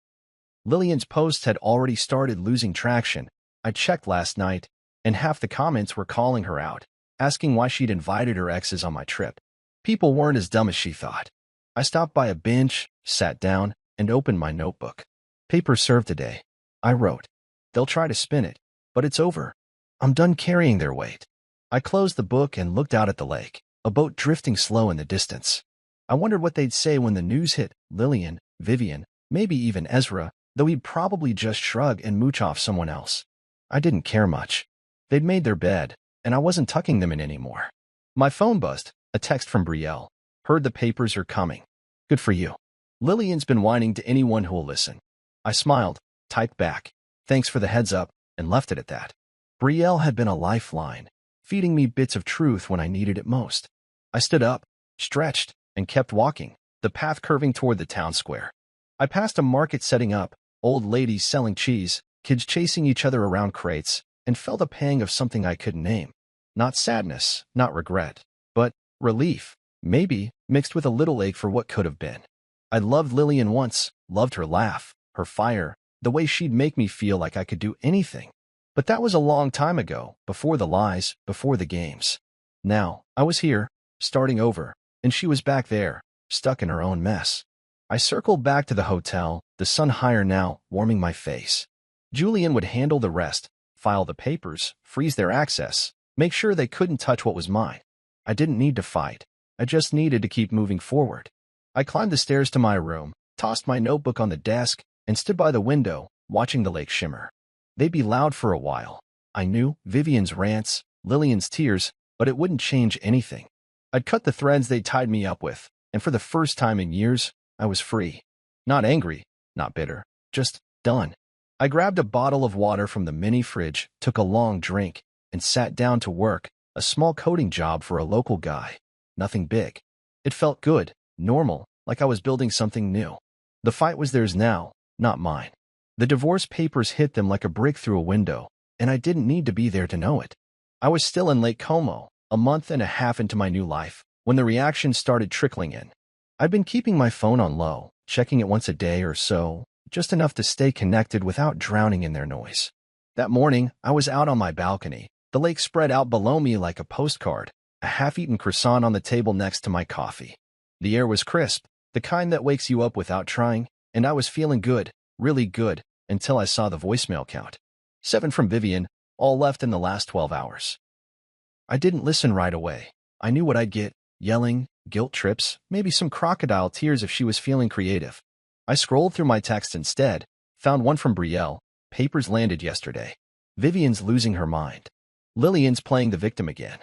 Lillian's posts had already started losing traction. I checked last night, and half the comments were calling her out, asking why she'd invited her exes on my trip. People weren't as dumb as she thought. I stopped by a bench, sat down, and opened my notebook. "Paper served today," I wrote. "They'll try to spin it, but it's over. I'm done carrying their weight." I closed the book and looked out at the lake, a boat drifting slow in the distance. I wondered what they'd say when the news hit. Lillian, Vivian, maybe even Ezra, though he'd probably just shrug and mooch off someone else. I didn't care much. They'd made their bed, and I wasn't tucking them in anymore. My phone buzzed, a text from Brielle. Heard the papers are coming. Good for you. Lillian's been whining to anyone who'll listen. I smiled, typed back, thanks for the heads up, and left it at that. Brielle had been a lifeline, feeding me bits of truth when I needed it most. I stood up, stretched, and kept walking, the path curving toward the town square. I passed a market setting up, old ladies selling cheese, kids chasing each other around crates, and felt a pang of something I couldn't name. Not sadness, not regret, but relief, maybe, mixed with a little ache for what could have been. I'd loved Lillian once, loved her laugh, her fire, the way she'd make me feel like I could do anything. But that was a long time ago, before the lies, before the games. Now, I was here, starting over, and she was back there, stuck in her own mess. I circled back to the hotel, the sun higher now, warming my face. Julian would handle the rest, file the papers, freeze their access, make sure they couldn't touch what was mine. I didn't need to fight. I just needed to keep moving forward. I climbed the stairs to my room, tossed my notebook on the desk, and stood by the window, watching the lake shimmer. They'd be loud for a while. I knew Vivian's rants, Lillian's tears, but it wouldn't change anything. I'd cut the threads they'd tied me up with, and for the first time in years, I was free. Not angry, not bitter, just done. I grabbed a bottle of water from the mini fridge, took a long drink, and sat down to work, a small coding job for a local guy. Nothing big. It felt good, normal, like I was building something new. The fight was theirs now, not mine. The divorce papers hit them like a brick through a window, and I didn't need to be there to know it. I was still in Lake Como, a month and a half into my new life, when the reactions started trickling in. I'd been keeping my phone on low, checking it once a day or so, just enough to stay connected without drowning in their noise. That morning, I was out on my balcony, the lake spread out below me like a postcard, a half-eaten croissant on the table next to my coffee. The air was crisp, the kind that wakes you up without trying, and I was feeling good, really good, until I saw the voicemail count. 7 from Vivian, all left in the last 12 hours. I didn't listen right away. I knew what I'd get, yelling, guilt trips, maybe some crocodile tears if she was feeling creative. I scrolled through my text instead, found one from Brielle, papers landed yesterday. Vivian's losing her mind. Lillian's playing the victim again.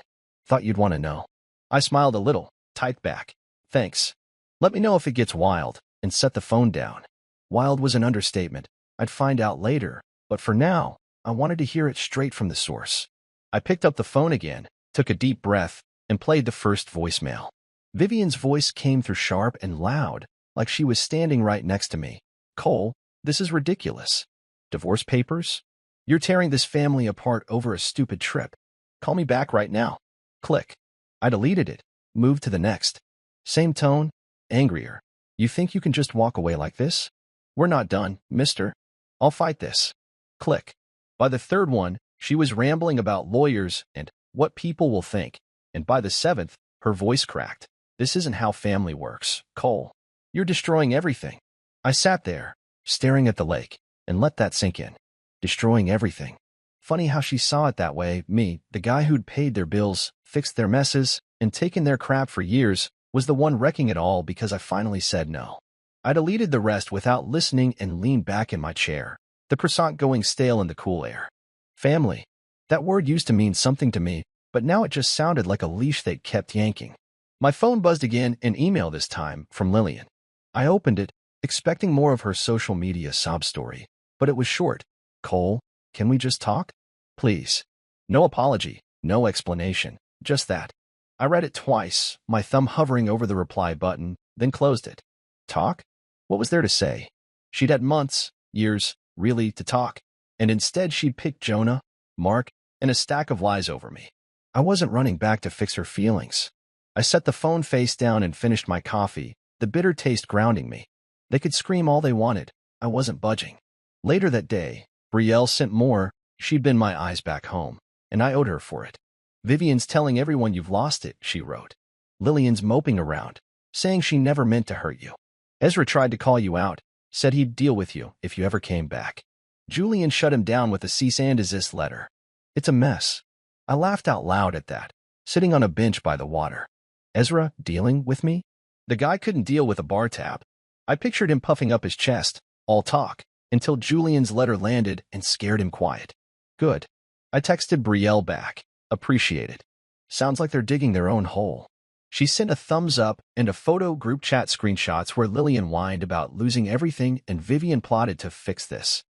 Thought you'd want to know. I smiled a little, typed back. Thanks. Let me know if it gets wild, and set the phone down. Wild was an understatement. I'd find out later, but for now, I wanted to hear it straight from the source. I picked up the phone again, took a deep breath, and played the first voicemail. Vivian's voice came through sharp and loud, like she was standing right next to me. Cole, this is ridiculous. Divorce papers? You're tearing this family apart over a stupid trip. Call me back right now. Click. I deleted it, moved to the next. Same tone, angrier. You think you can just walk away like this? We're not done, mister. I'll fight this. Click. By the third one, she was rambling about lawyers and what people will think, and by the 7th, her voice cracked. This isn't how family works, Cole. You're destroying everything. I sat there, staring at the lake, and let that sink in. Destroying everything. Funny how she saw it that way. Me, the guy who'd paid their bills, fixed their messes, and taken their crap for years, was the one wrecking it all because I finally said no. I deleted the rest without listening and leaned back in my chair, the croissant going stale in the cool air. Family. That word used to mean something to me, but now it just sounded like a leash they'd kept yanking. My phone buzzed again, an email this time, from Lillian. I opened it, expecting more of her social media sob story, but it was short. Cole, can we just talk? Please. No apology, no explanation, just that. I read it twice, my thumb hovering over the reply button, then closed it. Talk? What was there to say? She'd had months, years, really, to talk, and instead she'd picked Jonah, Mark, and a stack of lies over me. I wasn't running back to fix her feelings. I set the phone face down and finished my coffee, the bitter taste grounding me. They could scream all they wanted. I wasn't budging. Later that day, Brielle sent more. She'd been my eyes back home, and I owed her for it. Vivian's telling everyone you've lost it, she wrote. Lillian's moping around, saying she never meant to hurt you. Ezra tried to call you out, said he'd deal with you if you ever came back. Julian shut him down with a cease and desist letter. It's a mess. I laughed out loud at that, sitting on a bench by the water. Ezra dealing with me? The guy couldn't deal with a bar tab. I pictured him puffing up his chest, all talk, until Julian's letter landed and scared him quiet. Good. I texted Brielle back. Appreciate it. Sounds like they're digging their own hole. She sent a thumbs up and a photo group chat screenshots where Lillian whined about losing everything and Vivian plotted to fix this.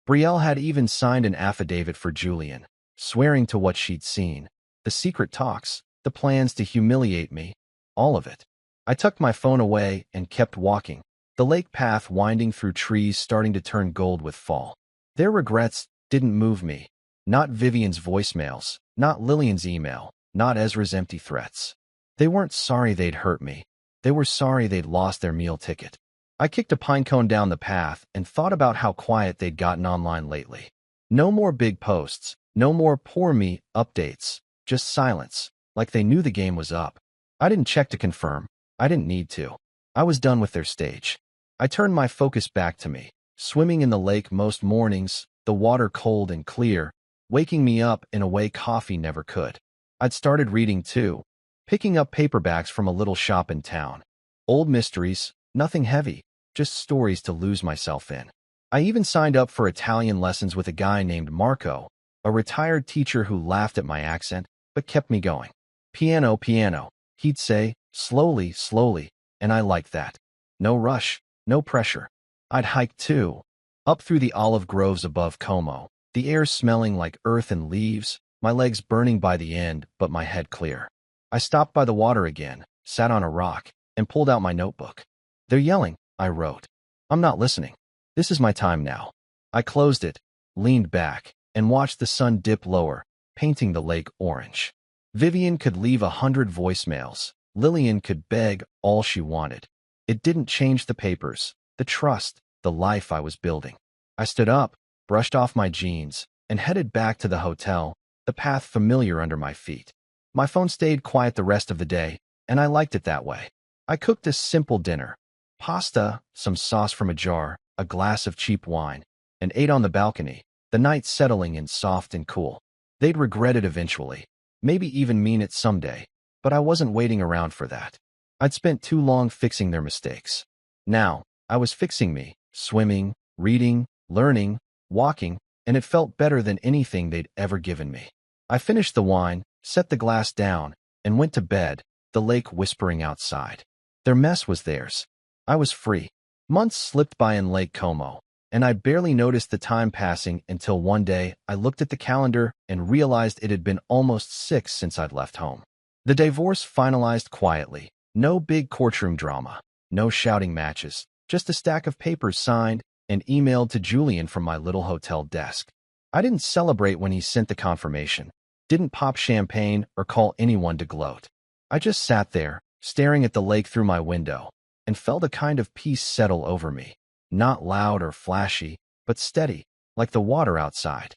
Brielle had even signed an affidavit for Julian, swearing to what she'd seen. The secret talks, the plans to humiliate me, all of it. I tucked my phone away and kept walking, the lake path winding through trees starting to turn gold with fall. Their regrets didn't move me. Not Vivian's voicemails, not Lillian's email, not Ezra's empty threats. They weren't sorry they'd hurt me. They were sorry they'd lost their meal ticket. I kicked a pine cone down the path and thought about how quiet they'd gotten online lately. No more big posts, no more poor me updates, just silence, like they knew the game was up. I didn't check to confirm. I didn't need to. I was done with their stage. I turned my focus back to me, swimming in the lake most mornings, the water cold and clear, waking me up in a way coffee never could. I'd started reading too, picking up paperbacks from a little shop in town. Old mysteries, nothing heavy, just stories to lose myself in. I even signed up for Italian lessons with a guy named Marco, a retired teacher who laughed at my accent, but kept me going. Piano, piano, he'd say, slowly, slowly, and I liked that. No rush, no pressure. I'd hike too, up through the olive groves above Como, the air smelling like earth and leaves, my legs burning by the end, but my head clear. I stopped by the water again, sat on a rock, and pulled out my notebook. They're yelling, I wrote. I'm not listening. This is my time now. I closed it, leaned back, and watched the sun dip lower, painting the lake orange. Vivian could leave 100 voicemails. Lillian could beg all she wanted. It didn't change the papers, the trust, the life I was building. I stood up, brushed off my jeans, and headed back to the hotel, the path familiar under my feet. My phone stayed quiet the rest of the day, and I liked it that way. I cooked a simple dinner. Pasta, some sauce from a jar, a glass of cheap wine, and ate on the balcony, the night settling in soft and cool. They'd regret it eventually, maybe even mean it someday, but I wasn't waiting around for that. I'd spent too long fixing their mistakes. Now, I was fixing me, swimming, reading, learning, walking, and it felt better than anything they'd ever given me. I finished the wine, set the glass down, and went to bed, the lake whispering outside. Their mess was theirs. I was free. Months slipped by in Lake Como, and I barely noticed the time passing until one day I looked at the calendar and realized it had been almost 6 since I'd left home. The divorce finalized quietly. No big courtroom drama. No shouting matches. Just a stack of papers signed and emailed to Julian from my little hotel desk. I didn't celebrate when he sent the confirmation. Didn't pop champagne or call anyone to gloat. I just sat there, staring at the lake through my window, and felt a kind of peace settle over me. Not loud or flashy, but steady, like the water outside.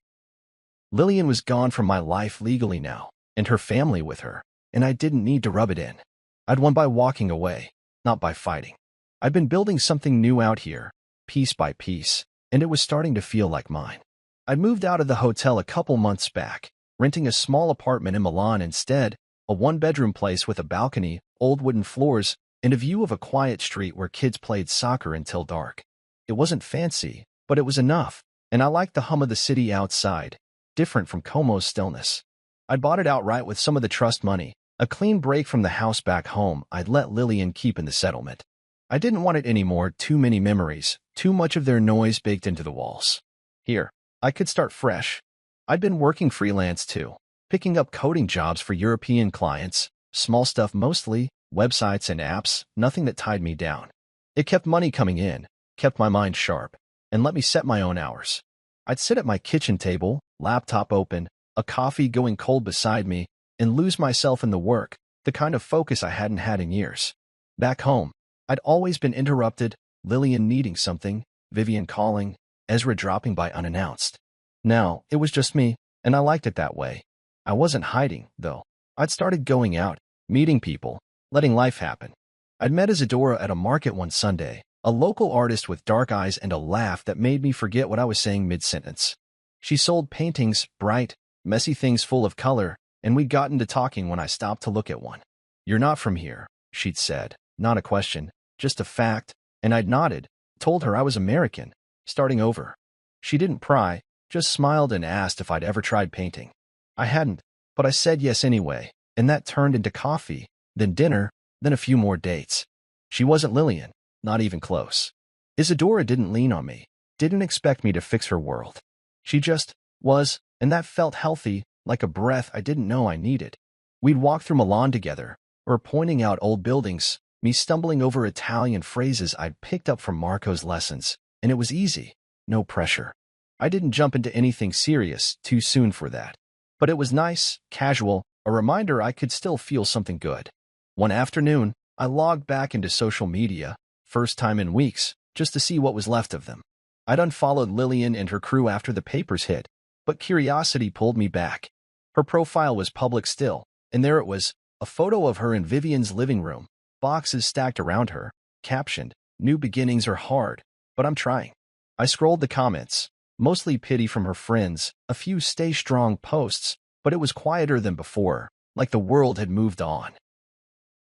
Lillian was gone from my life legally now, and her family with her, and I didn't need to rub it in. I'd won by walking away, not by fighting. I'd been building something new out here, piece by piece, and it was starting to feel like mine. I'd moved out of the hotel a couple months back, renting a small apartment in Milan instead, a one-bedroom place with a balcony, old wooden floors, and a view of a quiet street where kids played soccer until dark. It wasn't fancy, but it was enough, and I liked the hum of the city outside, different from Como's stillness. I'd bought it outright with some of the trust money, a clean break from the house back home I'd let Lillian keep in the settlement. I didn't want it anymore, too many memories, too much of their noise baked into the walls. Here, I could start fresh. I'd been working freelance too, picking up coding jobs for European clients, small stuff mostly, websites and apps, nothing that tied me down. It kept money coming in, kept my mind sharp, and let me set my own hours. I'd sit at my kitchen table, laptop open, a coffee going cold beside me, and lose myself in the work, the kind of focus I hadn't had in years. Back home, I'd always been interrupted, Lillian needing something, Vivian calling, Ezra dropping by unannounced. Now, it was just me, and I liked it that way. I wasn't hiding, though. I'd started going out, meeting people, letting life happen. I'd met Isadora at a market one Sunday, a local artist with dark eyes and a laugh that made me forget what I was saying mid-sentence. She sold paintings, bright, messy things full of color, and we'd gotten to talking when I stopped to look at one. "You're not from here," she'd said. Not a question, just a fact, and I'd nodded, told her I was American. starting over. She didn't pry, just smiled and asked if I'd ever tried painting. I hadn't, but I said yes anyway, and that turned into coffee, then dinner, then a few more dates. She wasn't Lillian, not even close. Isadora didn't lean on me, didn't expect me to fix her world. She just was, and that felt healthy, like a breath I didn't know I needed. We'd walk through Milan together, or pointing out old buildings, me stumbling over Italian phrases I'd picked up from Marco's lessons, and it was easy, no pressure. I didn't jump into anything serious too soon for that. But it was nice, casual, a reminder I could still feel something good. One afternoon, I logged back into social media, first time in weeks, just to see what was left of them. I'd unfollowed Lillian and her crew after the papers hit, but curiosity pulled me back. Her profile was public still, and there it was, a photo of her in Vivian's living room, boxes stacked around her, captioned, "New beginnings are hard, but I'm trying." I scrolled the comments, mostly pity from her friends, a few stay strong posts, but it was quieter than before, like the world had moved on.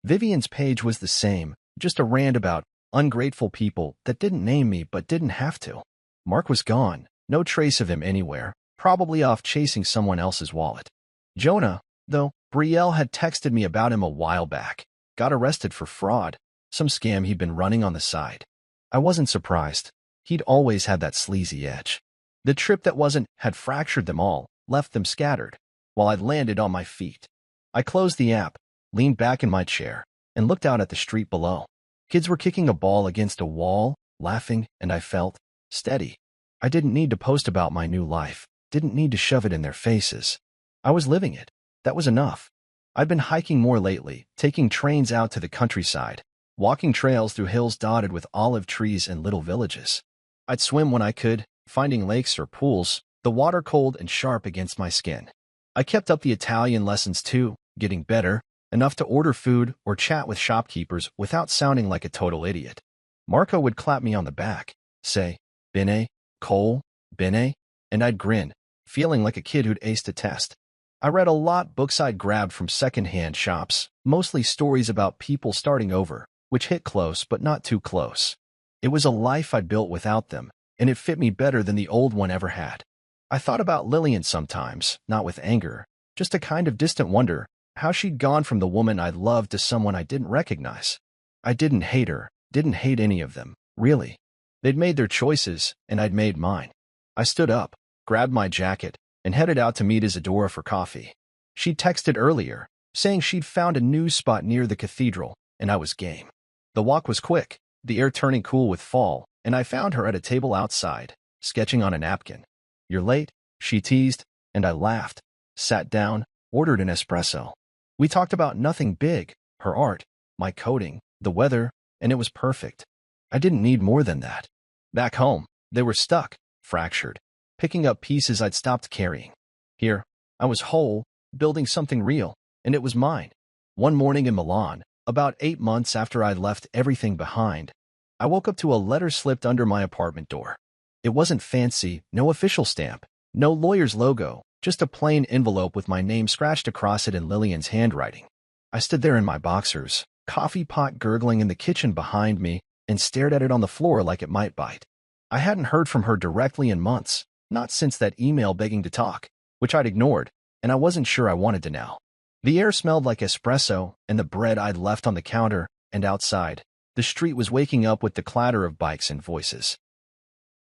Vivian's page was the same, just a rant about ungrateful people that didn't name me but didn't have to. Mark was gone, no trace of him anywhere, probably off chasing someone else's wallet. Jonah, though, Brielle had texted me about him a while back, got arrested for fraud, some scam he'd been running on the side. I wasn't surprised. He'd always had that sleazy edge. The trip that wasn't had fractured them all, left them scattered, while I'd landed on my feet. I closed the app, leaned back in my chair, and looked out at the street below. Kids were kicking a ball against a wall, laughing, and I felt steady. I didn't need to post about my new life, didn't need to shove it in their faces. I was living it. That was enough. I'd been hiking more lately, taking trains out to the countryside, walking trails through hills dotted with olive trees and little villages. I'd swim when I could, finding lakes or pools, the water cold and sharp against my skin. I kept up the Italian lessons too, getting better, enough to order food or chat with shopkeepers without sounding like a total idiot. Marco would clap me on the back, say, "Bene, Cole, bene," and I'd grin, feeling like a kid who'd aced a test. I read a lot books I'd grabbed from secondhand shops, mostly stories about people starting over, which hit close but not too close. It was a life I'd built without them, and it fit me better than the old one ever had. I thought about Lillian sometimes, not with anger, just a kind of distant wonder, how she'd gone from the woman I'd loved to someone I didn't recognize. I didn't hate her, didn't hate any of them, really. They'd made their choices, and I'd made mine. I stood up, grabbed my jacket, and headed out to meet Isadora for coffee. She'd texted earlier, saying she'd found a new spot near the cathedral, and I was game. The walk was quick, the air turning cool with fall, and I found her at a table outside, sketching on a napkin. "You're late," she teased, and I laughed, sat down, ordered an espresso. We talked about nothing big, her art, my coding, the weather, and it was perfect. I didn't need more than that. Back home, they were stuck, fractured, picking up pieces I'd stopped carrying. Here, I was whole, building something real, and it was mine. One morning in Milan, about 8 months after I'd left everything behind, I woke up to a letter slipped under my apartment door. It wasn't fancy, no official stamp, no lawyer's logo, just a plain envelope with my name scratched across it in Lillian's handwriting. I stood there in my boxers, coffee pot gurgling in the kitchen behind me, and stared at it on the floor like it might bite. I hadn't heard from her directly in months, not since that email begging to talk, which I'd ignored, and I wasn't sure I wanted to now. The air smelled like espresso and the bread I'd left on the counter, and outside, the street was waking up with the clatter of bikes and voices.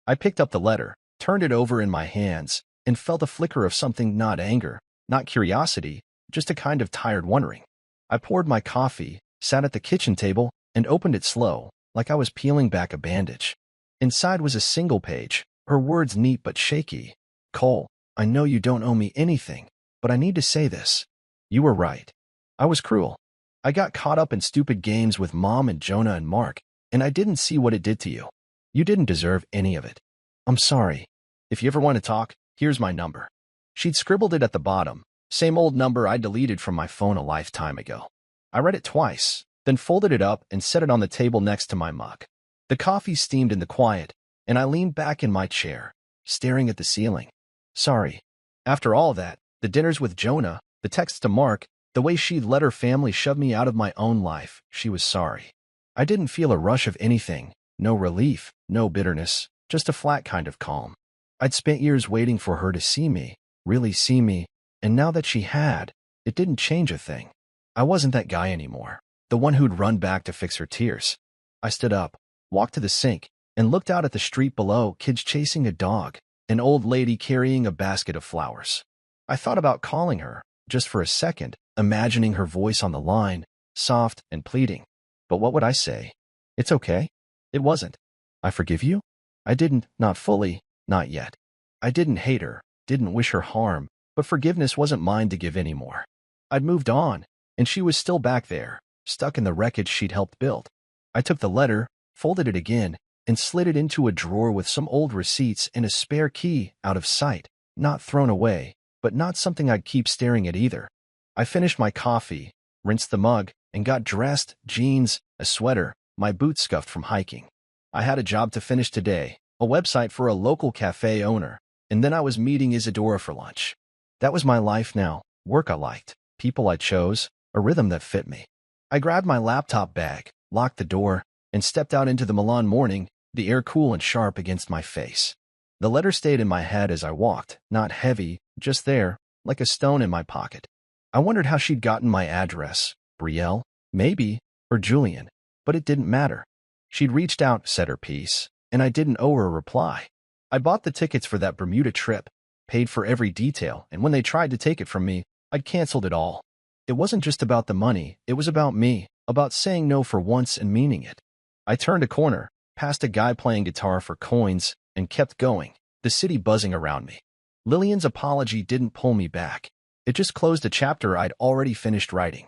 I picked up the letter, turned it over in my hands, and felt a flicker of something, not anger, not curiosity, just a kind of tired wondering. I poured my coffee, sat at the kitchen table, and opened it slow, like I was peeling back a bandage. Inside was a single page, her words neat but shaky. "Cole, I know you don't owe me anything, but I need to say this. You were right. I was cruel. I got caught up in stupid games with Mom and Jonah and Mark, and I didn't see what it did to you. You didn't deserve any of it. I'm sorry. If you ever want to talk, here's my number." She'd scribbled it at the bottom, same old number I deleted from my phone a lifetime ago. I read it twice, then folded it up and set it on the table next to my mug. The coffee steamed in the quiet, and I leaned back in my chair, staring at the ceiling. Sorry. After all that, the dinners with Jonah, the texts to Mark, the way she'd let her family shove me out of my own life, she was sorry. I didn't feel a rush of anything, no relief, no bitterness, just a flat kind of calm. I'd spent years waiting for her to see me, really see me, and now that she had, it didn't change a thing. I wasn't that guy anymore, the one who'd run back to fix her tears. I stood up, walked to the sink, and looked out at the street below, kids chasing a dog, an old lady carrying a basket of flowers. I thought about calling her, just for a second, imagining her voice on the line, soft and pleading. But what would I say? It's okay? It wasn't. I forgive you? I didn't, not fully, not yet. I didn't hate her, didn't wish her harm, but forgiveness wasn't mine to give anymore. I'd moved on, and she was still back there, stuck in the wreckage she'd helped build. I took the letter, folded it again, and slid it into a drawer with some old receipts and a spare key out of sight, not thrown away, but not something I'd keep staring at either. I finished my coffee, rinsed the mug, and got dressed, jeans, a sweater, my boots scuffed from hiking. I had a job to finish today, a website for a local cafe owner, and then I was meeting Isadora for lunch. That was my life now, work I liked, people I chose, a rhythm that fit me. I grabbed my laptop bag, locked the door, and stepped out into the Milan morning, the air cool and sharp against my face. The letter stayed in my head as I walked, not heavy, just there, like a stone in my pocket. I wondered how she'd gotten my address, Brielle, maybe, or Julian, but it didn't matter. She'd reached out, said her piece, and I didn't owe her a reply. I bought the tickets for that Bermuda trip, paid for every detail, and when they tried to take it from me, I'd canceled it all. It wasn't just about the money, it was about me, about saying no for once and meaning it. I turned a corner, passed a guy playing guitar for coins, and kept going, the city buzzing around me. Lillian's apology didn't pull me back. It just closed a chapter I'd already finished writing.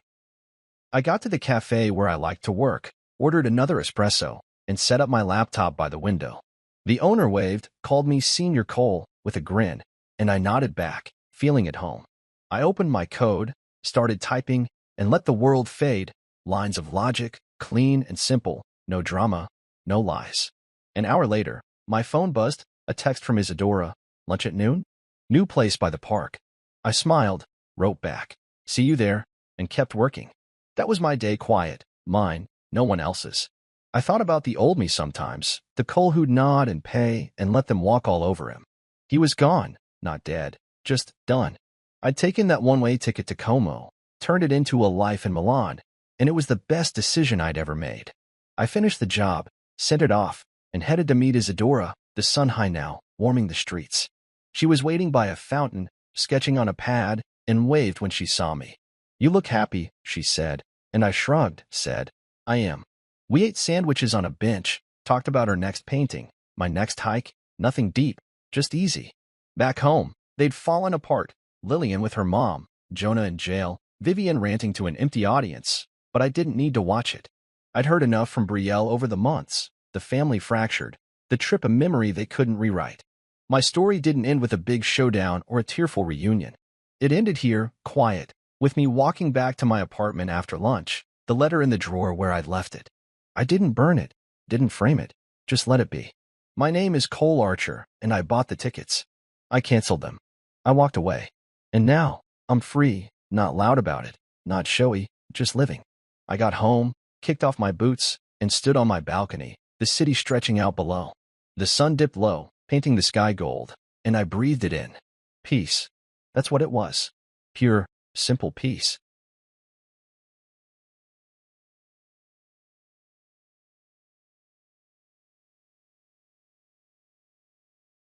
I got to the cafe where I liked to work, ordered another espresso, and set up my laptop by the window. The owner waved, called me Senior Cole, with a grin, and I nodded back, feeling at home. I opened my code, started typing, and let the world fade, lines of logic, clean and simple, no drama, no lies. An hour later, my phone buzzed, a text from Isadora, lunch at noon? New place by the park. I smiled, wrote back, see you there, and kept working. That was my day, quiet, mine, no one else's. I thought about the old me sometimes, the Cole who'd nod and pay and let them walk all over him. He was gone, not dead, just done. I'd taken that one-way ticket to Como, turned it into a life in Milan, and it was the best decision I'd ever made. I finished the job, sent it off, and headed to meet Isadora, the sun high now, warming the streets. She was waiting by a fountain, sketching on a pad, and waved when she saw me. You look happy, she said, and I shrugged, said, I am. We ate sandwiches on a bench, talked about our next painting, my next hike, nothing deep, just easy. Back home, they'd fallen apart, Lillian with her mom, Jonah in jail, Vivian ranting to an empty audience, but I didn't need to watch it. I'd heard enough from Brielle over the months, the family fractured, the trip a memory they couldn't rewrite. My story didn't end with a big showdown or a tearful reunion. It ended here, quiet, with me walking back to my apartment after lunch, the letter in the drawer where I'd left it. I didn't burn it, didn't frame it, just let it be. My name is Cole Archer, and I bought the tickets. I canceled them. I walked away. And now, I'm free, not loud about it, not showy, just living. I got home, kicked off my boots, and stood on my balcony, the city stretching out below. The sun dipped low, painting the sky gold, and I breathed it in. Peace. That's what it was. Pure, simple peace.